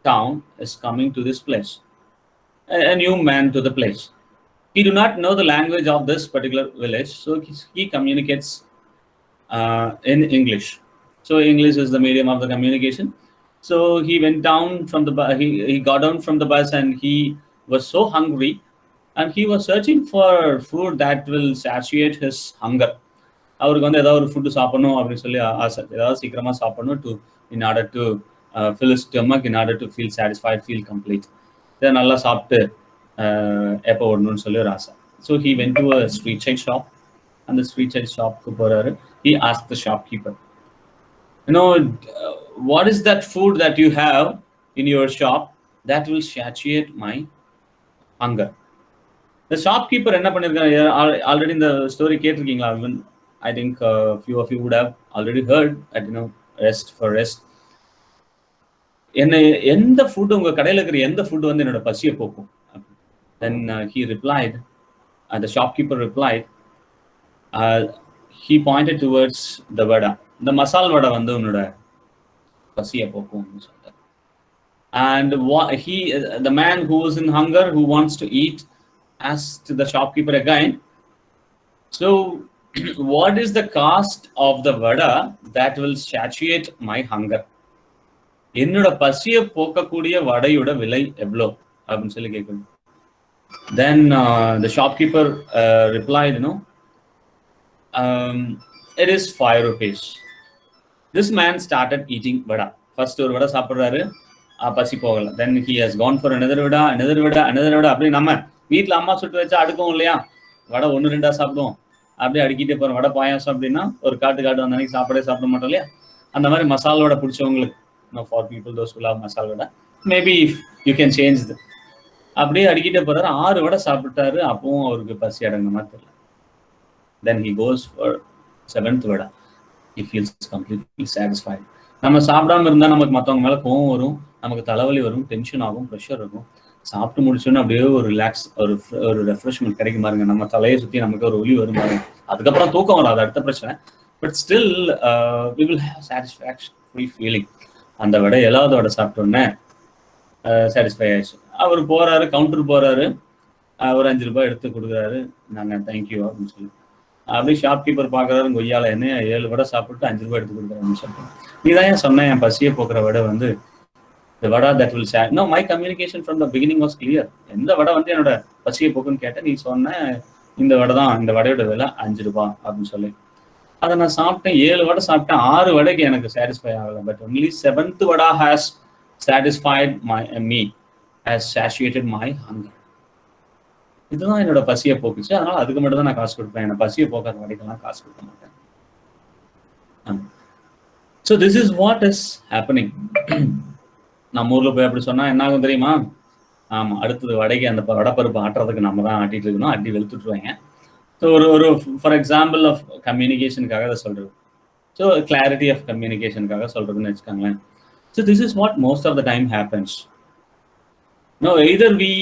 [SPEAKER 2] town is coming to this place. A new man to the place. He do not know the language of this particular village, so he communicates in English. So English is the medium of the communication. So he went down from the bus. He got down from the bus and he was so hungry, and he was searching for food that will satiate his hunger. அவருக்கு ஏதாவது ஒரு food சாப்பிடணும் அப்படின்னு சொல்லி ஆசை, ஏதாவது சீக்கிரமா சாப்பிடணும் to in order to fill his stomach, in order to feel satisfied, feel complete. இதை நல்லா சாப்பிட்டு எப்போ ஓடணும்னு சொல்லி ஒரு ஆசை. So he went to a street side shop, and the street side shop போறாரு. He asked the shopkeeper, what is that food that you have in your shop that will satiate my hunger? The shopkeeper என்ன பண்ணிருக்காரு, already in the story கேட்டிருக்கீங்களா? I think a few of you would have already heard that rest for rest. எந்த food உங்க கடையில் இருக்கிற எந்த food என்னோட பசியை போக்கும்? Then he replied, the shopkeeper replied, he pointed towards the vada. The masala vada உன்னோட பசியை போக்கும் சொல்லிட்டார். And the man who is in hunger, who wants to eat, asked the shopkeeper again, so what is the cost of the vada that will satiate my hunger? என்னோட பசியை போக்கக்கூடிய வடையோட விலை எவ்வளோ அப்படின்னு சொல்லி கேட்கணும். Then the shopkeeper replied, it is 5 rupees. This man started eating vada. First ஒரு வடை சாப்பிட்றாரு, பசி போகல. Then he has gone for another vada. அப்படி நம்ம வீட்டில் அம்மா சுட்டு வச்சா அடுக்கும் இல்லையா, வடை 1-2 சாப்பிடுவோம், அப்படியே அடுக்கிட்டே போகிறோம். வடை பாயாசம் அப்படின்னா ஒரு காட்டு அந்த அன்னைக்கு சாப்பிட மாட்டோம் இல்லையா? அந்த மாதிரி மசாலா வடை பிடிச்சவங்களுக்கு, for people those who love masala vada, maybe if you can change the. அப்படியே அடிக்கிட்டே போறாரு, 6 வடை சாப்பிட்டாரு, அப்பவும் அவருக்கு பசி அடங்கின மாதிரி தெரியல. Then he goes for 7th vada. He feels completely satisfied. நம்ம சாப்பிடாம இருந்தா நமக்கு மற்றவங்க மேல கோவம் வரும், நமக்கு தலைவலி வரும், டென்ஷன் ஆகும், ப்ரெஷர் இருக்கும். சாப்பிட்டு முடிச்சோன்னு அப்படியே ஒரு ரிலாக்ஸ், ஒரு ரெஃப்ரெஷ்மெண்ட் கிடைக்கும் பாருங்க. நம்ம தலையை சுற்றி நமக்கு ஒரு ஒலி வரும் பாருங்க. அதுக்கப்புறம் தூக்கம் வராது, அடுத்த பிரச்சனை. But still we will have satisfactory feeling. அந்த வடை 7வது வடை சாப்பிட்டோன்னே சாட்டிஸ்ஃபை ஆயிடுச்சு. அவர் போறாரு, கவுண்டர் போறாரு, ஒரு 5 ரூபாய் எடுத்து கொடுக்குறாரு. நாங்கள் தேங்க்யூ அப்படின்னு சொல்லி அப்படியே ஷாப்கீப்பர் பார்க்குறாரு, கொய்யால என்ன 7 வடை சாப்பிட்டு 5 ரூபாய் எடுத்து கொடுக்குறாருன்னு சொல்லிட்டு, நீ தான் ஏன் சொன்னேன் என் பசியை போக்குற வடை the vada that will sat. No, my communication from the beginning was clear. எந்த வடை என்னோட பசியை போக்குன்னு கேட்டேன், நீ சொன்ன இந்த வடை தான், இந்த வடையோட விலை 5 ரூபாய் அப்படின்னு சொல்லி. அதை நான் சாப்பிட்டேன், 7 வடை சாப்பிட்டேன், 6 வடைக்கு எனக்கு சாட்டிஸ்ஃபை ஆகலை. But only 7th vada has satisfied me, has satiated my hunger. இதுதான் என்னோட பசியை போக்குச்சு, அதனால அதுக்கு மட்டும் தான் நான் காசு கொடுப்பேன். என்னோட பசியை போக்காத வடைக்கெல்லாம் காசு கொடுக்க மாட்டேன். So this is what is happening. நம்ம ஊர்ல போய் அப்படி சொன்னா என்ன ஆகும் தெரியுமா? ஆமா, அடுத்தது வடைக்கு அந்த வடைப்பருப்பு ஆட்டுறதுக்கு நம்ம தான் ஆட்டிட்டு இருக்கணும், அட்டி வெளுத்துட்டுருவாங்க. So for example of communication காக சொல்றது. So clarity of communication காக சொல்றதுன்னு வெச்சுக்கங்களேன். So this is what most of the time happens. No, either we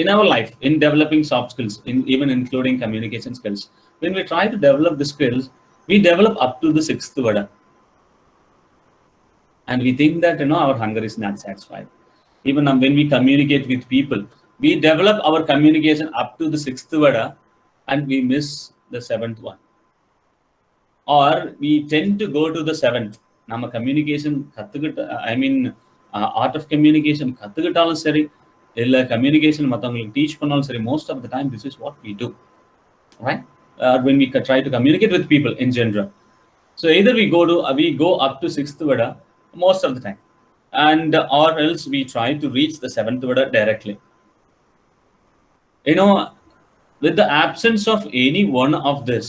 [SPEAKER 2] in our life in developing soft skills, even including communication skills, when we try to develop the skills, we develop up to the sixth vada, and we think that our hunger is not satisfied. Even when we communicate with people, we develop our communication up to the sixth vada, and we miss the seventh one, or we tend to go to the seventh. நம்ம communication கத்துக்கிட்ட art of communication கத்துக்கிட்டாலும் சரி, இல்ல communication மற்றவங்களுக்கு teach பண்ணாலும் சரி, most of the time this is what we do, right? When we try to communicate with people in general. So either we go up to sixth vada most of the time, and or else we try to reach the seventh vada directly. With the absence of any one of this,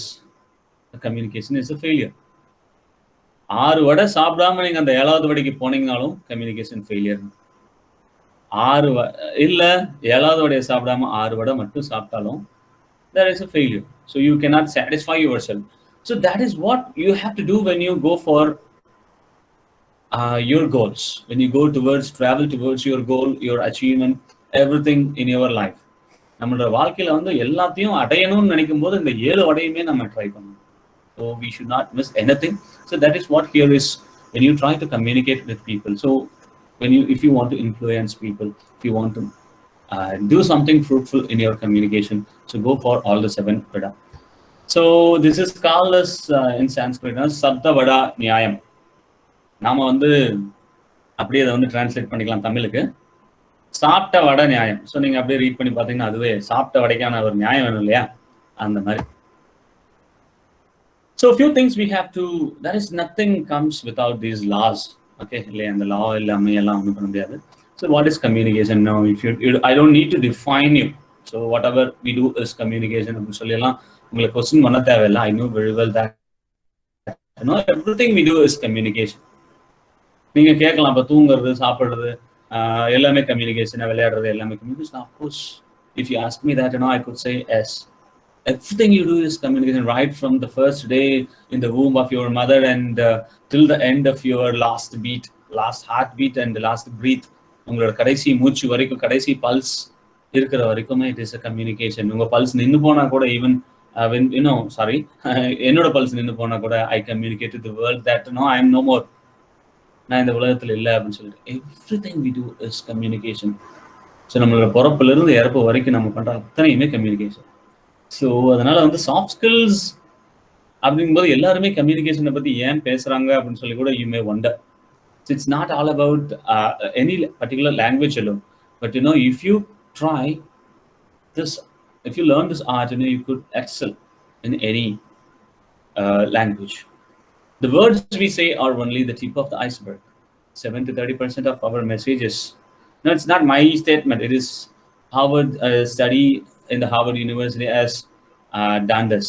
[SPEAKER 2] the communication is a failure. 6 வடை சாப்பிடாம நீங்க அந்த 7வது வடைக்கு போனீங்கனாலும் communication failure. 6 இல்ல 7வது வடையை சாப்பிடாம 6 வடை மட்டும் சாப்பிட்டாலும் there is a failure. So you cannot satisfy yourself. So that is what you have to do when you go for your goals, when you go travel towards your goal, your achievement, everything in your life. நம்மளோட வாழ்க்கையில வந்து எல்லாத்தையும் அடையணும்னு நினைக்கும் போது இந்த 7 வடையுமே நம்ம try பண்ணணும். So we should not miss anything. So that is what here is when you try to communicate with people. So if you want to influence people, if you want to do something fruitful in your communication, so go for all the 7 vada. So this is called as in Sanskrit as Sabda Vada Nyayam. நாம வந்து அப்படியே அதை வந்து translate பண்ணிக்கலாம் தமிழுக்கு. சாப்பிட்ட வடை நியாயம். So நீங்க அப்படியே ரீட் பண்ணி பார்த்தீங்கன்னா அதுவே சாப்பிட்ட வடைக்கான ஒரு நியாயம் வேணும் இல்லையா, அந்த மாதிரி. So a few things we have to, there is nothing comes without these laws. Okay, and the law illama ella onnu panna mudiyadhu. So what is communication? Now if you I don't need to define you. So whatever we do is communication appu solliyala ungalku question panna thevilla. I know very well that everything we do is communication. நீங்க கேட்கலாம் அப்ப தூங்குறது சாப்பிடுறது எல்லாமே communication, விளையாடுறது எல்லாமே communication. Of course, if you ask me that, I could say yes. Everything you do is communication, right from the first day in the womb of your mother and till the end of your last beat, last heartbeat and the last breath. உங்களோட கடைசி மூச்சு வரைக்கும், கடைசி pulse இருக்கிற வரைக்குமே it is a communication. உங்க pulse நின்று போனா கூட, even when என்னோட பல்ஸ் நின்று போனா கூட I communicate to the world that I am no more. நான் இந்த உலகத்துல இல்லை அப்படின்னு சொல்லிட்டு everything we do is communication. So நம்மளோட பிறப்புல இருந்து இறப்பு வரைக்கும் நம்ம பண்ற அத்தனையுமே கம்யூனிகேஷன். ஸோ அதனால வந்து சாஃப்ட் ஸ்கில்ஸ் அப்படிங்கும்போது எல்லாருமே கம்யூனிகேஷனை பத்தி ஏன் பேசுறாங்க அப்படின்னு சொல்லி கூட you may wonder. It's not all about any particular language alone, but if you try this, if you learn this art, you could excel in any language. The words we say are only the tip of the iceberg. 7 to 30% of our messages. No, it's not my statement. It is Harvard study in the Harvard University has done this.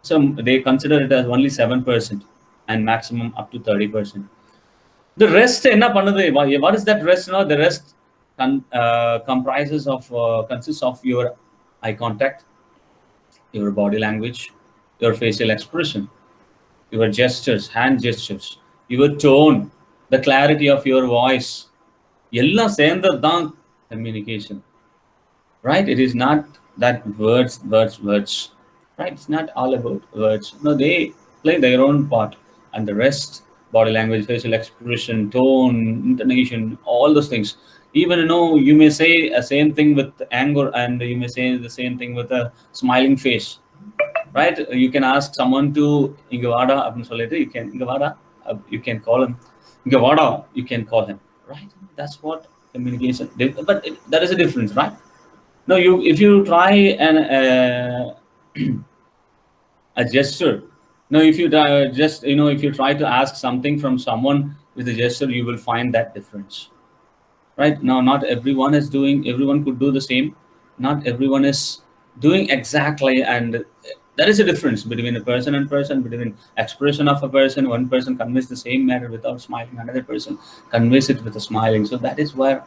[SPEAKER 2] So they consider it as only 7% and maximum up to 30%. The rest, what is that rest? The rest consists of your eye contact, your body language, your facial expression, your gestures, hand gestures, your tone, the clarity of your voice. எல்லாம் சேர்ந்தது தான் communication, right? It is not that words, right? It's not all about words. No, they play their own part, and the rest, body language, facial expression, tone, intonation, all those things. Even you may say the same thing with anger, and you may say the same thing with a smiling face. Right? You can ask someone to Ingavada apnu sollittu, you can call him Ingavada, you can call him, right? That's what communication. But there is a difference, right? No, if you try a gesture, if you if you try to ask something from someone with a gesture, you will find that difference, right? Now not everyone could do the same. Not everyone is doing exactly, and there is a difference between a person and person, between expression of a person. One person conveys the same matter without smiling, another person conveys it with a smiling. So that is where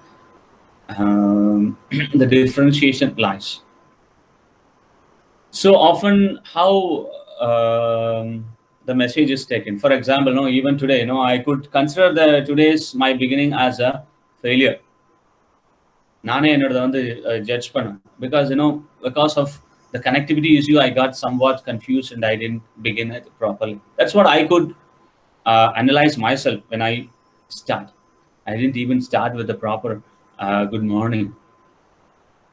[SPEAKER 2] the differentiation lies. So often how the message is taken. For example, even today, I could consider today's my beginning as a failure. நானே என்னோட வந்து judge பண்ணேன் because because of the connectivity issue I got somewhat confused and I didn't begin it properly. That's what I could analyze myself when I start. I didn't even start with the proper good morning.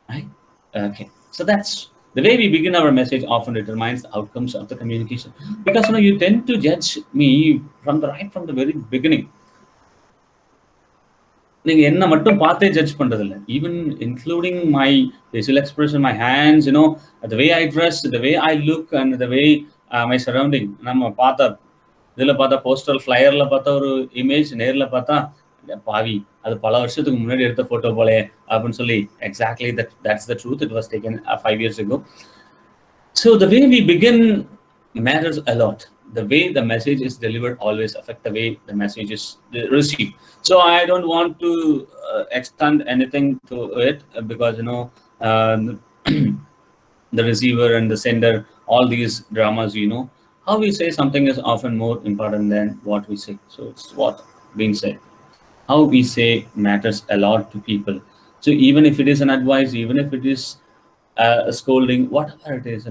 [SPEAKER 2] Right? Okay. So that's the way we begin our message often determines the outcomes of the communication. Because you tend to judge me from the very beginning. நீங்க என்ன மட்டும் பார்த்தே judge பண்றது இல்ல. Even including my facial expression, my hands, the way I dress, the way I look, and the way my surrounding. நம்ம பார்த்தா இதுல பார்த்தா போஸ்டல் ஃபிளையர்ல பார்த்தா ஒரு இமேஜ், நேர்ல பார்த்தா பாவி அது பல வருஷத்துக்கு முன்னாடி எடுத்த போட்டோ போலே அப்படின்னு சொல்லி exactly that's the truth. It was taken 5 years ago. So the way we begin matters a lot. The way the message is delivered always affect the way the message is received. So I don't want to extend anything to it because the receiver and the sender, all these dramas, how we say something is often more important than what we say. So it's what being said. How we say matters a lot to people. So even if it is an advice, even if it is a scolding, whatever it is,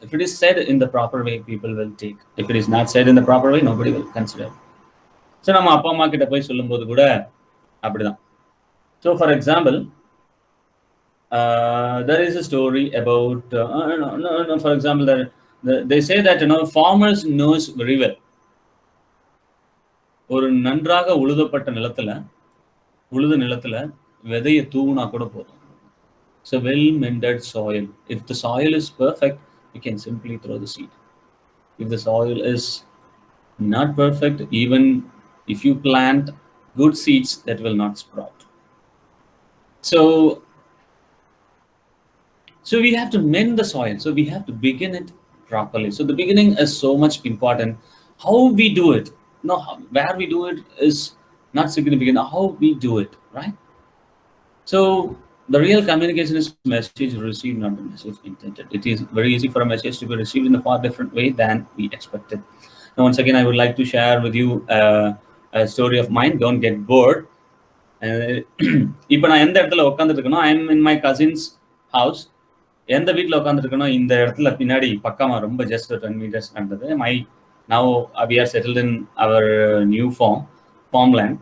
[SPEAKER 2] if it is said in the proper way, people will take. If it is not said in the proper way, nobody will consider. So நம்ம அப்பா அம்மா கிட்ட போய் சொல்லும்போது கூட அப்படிதான். So for example, there is a story about for example, they say that farmers knows very well. ஒரு நன்றாக உழுத நிலத்துல விதையை தூவுனா கூட போதும். So well-mended soil. If the soil is perfect, you can simply throw the seed. If the soil is not perfect, even if you plant good seeds, that will not sprout. So we have to mend the soil. So we have to begin it properly. So the beginning is so much important. How we do it, where we do it is not significant. How we do it, right? So the real communication is message received, not the message intended. It is very easy for a message to be received in a far different way than we expected. Now, once again, I would like to share with you a story of mine. Don't get bored. இப்போ நான் எந்த இடத்துல உட்காந்துட்டு இருக்கணும், I am in my cousin's house. எந்த வீட்டில் உட்காந்துருக்கணும், இந்த இடத்துல பின்னாடி பக்கமா ரொம்ப ஜஸ்ட் 10 meters நடந்தது. Now we are settled in our new farmland.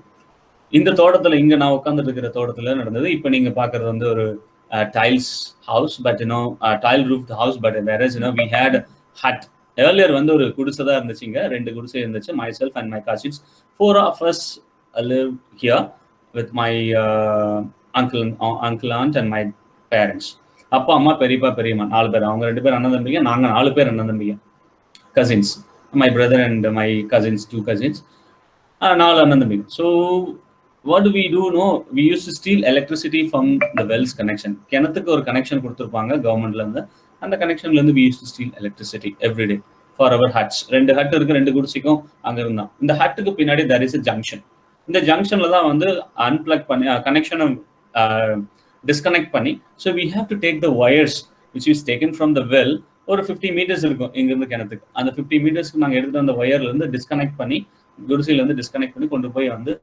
[SPEAKER 2] இந்த தோட்டத்துல இங்க நான் உட்காந்துட்டு இருக்கிற தோட்டத்துல நடந்தது. இப்போ நீங்க பாக்குறது வந்து ஒரு tiles house, but tile roof house. But where is we had hut. Earlier வந்து ஒரு குடிசை தான் இருந்துச்சுங்க, 2 குடிசை இருந்துச்சு. Myself and my cousins, 4 of us live here with my uncle, aunt and my parents. அப்பா அம்மா பெரியப்பா பெரியம்மா 4 பேர். அவங்க 2 பேர் அண்ணன் தம்பிங்க, நாங்க 4 பேர் அண்ணன் தம்பிங்க, cousins. My brother and my cousins, 2 cousins, 4 அண்ணன் தம்பிங்க. So what do we do? We used to steal electricity from the wells connection. கிணத்துக்கு ஒரு கனெக்ஷன் கொடுத்துருப்பாங்க கவர்மெண்ட்ல இருந்து. அந்த கனெக்ஷன்ல இருந்து we used to steal electricity every day for our huts. 2 hut இருக்கு, 2 குடிசைக்கும் அங்க இருந்தான். இந்த ஹட்டுக்கு பின்னாடி there is a junction. இந்த ஜங்ஷன்ல தான் வந்து அன்பிளக் பண்ணி கனெக்ஷனை டிஸ்கனெக்ட் பண்ணி, so we have to take the wires which is taken from the well. ஒரு 50 meters இருக்கும் இங்கிருந்து கிணத்துக்கு. அந்த 50 metersக்கு நாங்கள் எடுத்துட்டு அந்த ஒயர்ல இருந்து டிஸ்கனெக்ட் பண்ணி, குடிசையில இருந்து டிஸ்கனெக்ட் பண்ணி கொண்டு போய் வந்து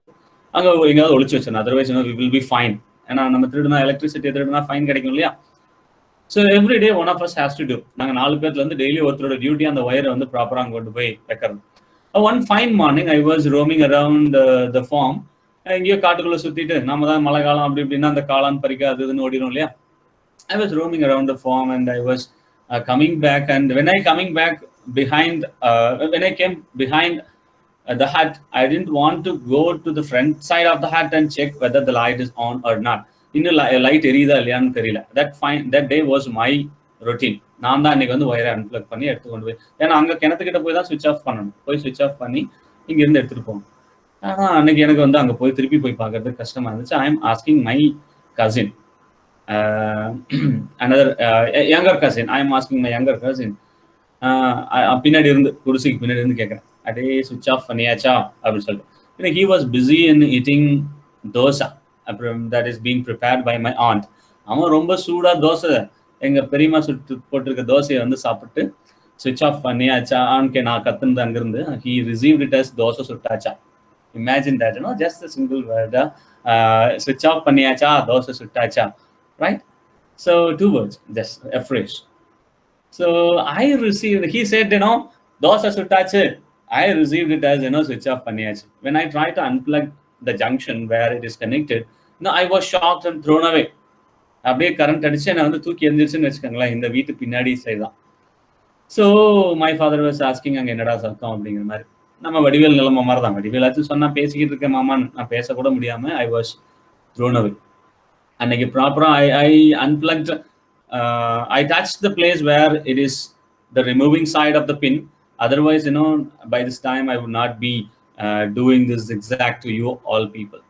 [SPEAKER 2] அங்க எங்கேயாவது ஒழிச்சு வச்சிடணும். Otherwise we will be fine. ஏன்னா நம்ம திருடுனா, எலக்ட்ரிசிட்டி திருடுனா ஃபைன் கிடைக்கும் இல்லையா? So every day one of us has to do. நாங்கள் 4 பேர்ல இருந்து டெய்லி ஒருத்தரோட டியூட்டி அந்த ஒயரை வந்து ப்ராப்பராக அங்கே கொண்டு போய் வைக்கிறது. One fine morning I was roaming around the farm. எங்கேயோ காட்டுக்குள்ள சுத்திட்டு, நாம தான் மழை காலம் அப்படி இப்படின்னா அந்த காளான் பறிக்க அது இதுன்னு ஓடிடும் இல்லையா? I was roaming around the farm and I was coming back, and when I came behind the hut, I didn't want to go to the front side of the hut and check whether the light is on or not. இன்னும் light எரியுதா இல்லையான்னு தெரியல. that day was my routine. நான் தான் அன்னைக்கு வந்து ஒயரை unplugged பண்ணி எடுத்து கொண்டு போய், ஏன்னா அங்க கிணத்துக்கிட்ட போய் தான் சுவிச் ஆஃப் பண்ணணும். போய் சுவிச் ஆஃப் பண்ணி இங்க இருந்து எடுத்துட்டு போகணும். ஆனா அன்னைக்கு எனக்கு வந்து அங்க போய் திருப்பி போய் பார்க்கறது கஷ்டமா இருந்துச்சு. I am asking my cousin, another younger cousin. I am asking my younger cousin. பின்னாடி இருந்து, குடிசைக்கு பின்னாடி இருந்து கேட்கறேன், அடே சுவிச் ஆஃப் பண்ணியாச்சா அப்படின்னு சொல்லிட்டு. he was busy in eating dosa that is being prepared by my aunt. அவன் ரொம்ப சூடா தோசை எங்க பெரியம்மா சுட்டு போட்டிருக்க தோசையை வந்து சாப்பிட்டு switch off பண்ணியாச்சா ஆன்கே நான் கத்துனது அங்கிருந்து he received it as dosa சுட்டாச்சா. Imagine that, just a single word. Switch off பண்ணியாச்சா தோசை சுட்டாச்சா, right? So 2 words, just a phrase. So I received, he said, dosa suttachu. I received it as, switch off panniyachu. When I tried to unplug the junction where it is connected, I was shocked and thrown away. அப்படியே current அடிச்சு நான் வந்து தூக்கி எரிஞ்சிருச்சுன்னு வச்சுக்கோங்களேன், இந்த வீட்டு பின்னாடி side தான். So my father was asking அங்கே என்னடா சத்தம் அப்படிங்கிற மாதிரி. நம்ம வடிவேல் நிலைமை மாதிரி தான், வடிவேலாச்சும் சொன்னா பேசிக்கிட்டு இருக்கேன் மாமான்னு நான் பேசக்கூட முடியாம ஐ வாஸ் த்ரோன் அவே. அன்னைக்கு ப்ராப்பரா I unplugged. I touched the place where it is the removing side of the pin. Otherwise, by this time I would not be doing this exact to you all people.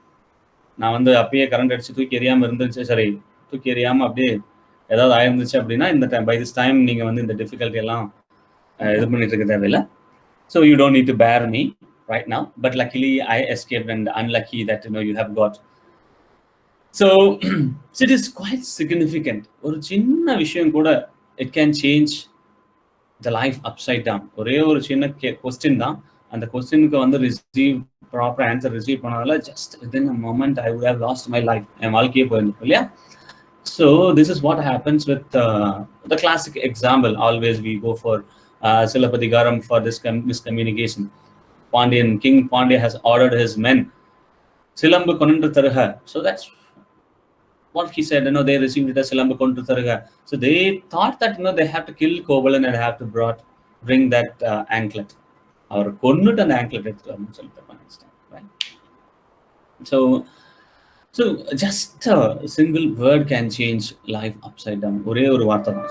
[SPEAKER 2] நான் வந்து அப்பயே current அடிச்சு தூக்கி எறியாம இருந்துச்சு, சரி தூக்கி எறியாம அப்படியே ஏதாவது ஆயிருந்துச்சு அப்படின்னா இந்த டைம் பை திஸ் டைம் நீங்க வந்து இந்த டிஃபிகல்ட்டி எல்லாம் இது பண்ணிட்டு இருக்க தேவையில்லை. So you don't need to bear me right now. But luckily I escaped, and unlucky that you have got. So it is quite significant. ஒரு சின்ன விஷயம் கூட it can change the life upside down. ஒரே ஒரு சின்ன question தான், அந்த கொஸ்டினுக்கு வந்து ரிசீவ் ப்ராப்பர் ஆன்சர் ரிசீவ் பண்ணதால just within a moment I would have lost my life. என் வாழ்க்கையே போயிருக்கும் இல்லையா? So this is what happens with the classic example. Always we go for Silapadigaram for this miscommunication. Pandian, King Pandya has ordered his men Silambu konundu taruga. So that's what he said. They received it as Silambu konundu taruga. So they thought that they have to kill Kovalan and have to bring that anklet. Or konnut and anklet right? So just a single word can change life upside down.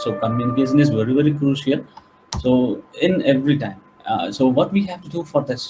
[SPEAKER 2] So communication is very, very crucial. So in every time. So what we have to do for this?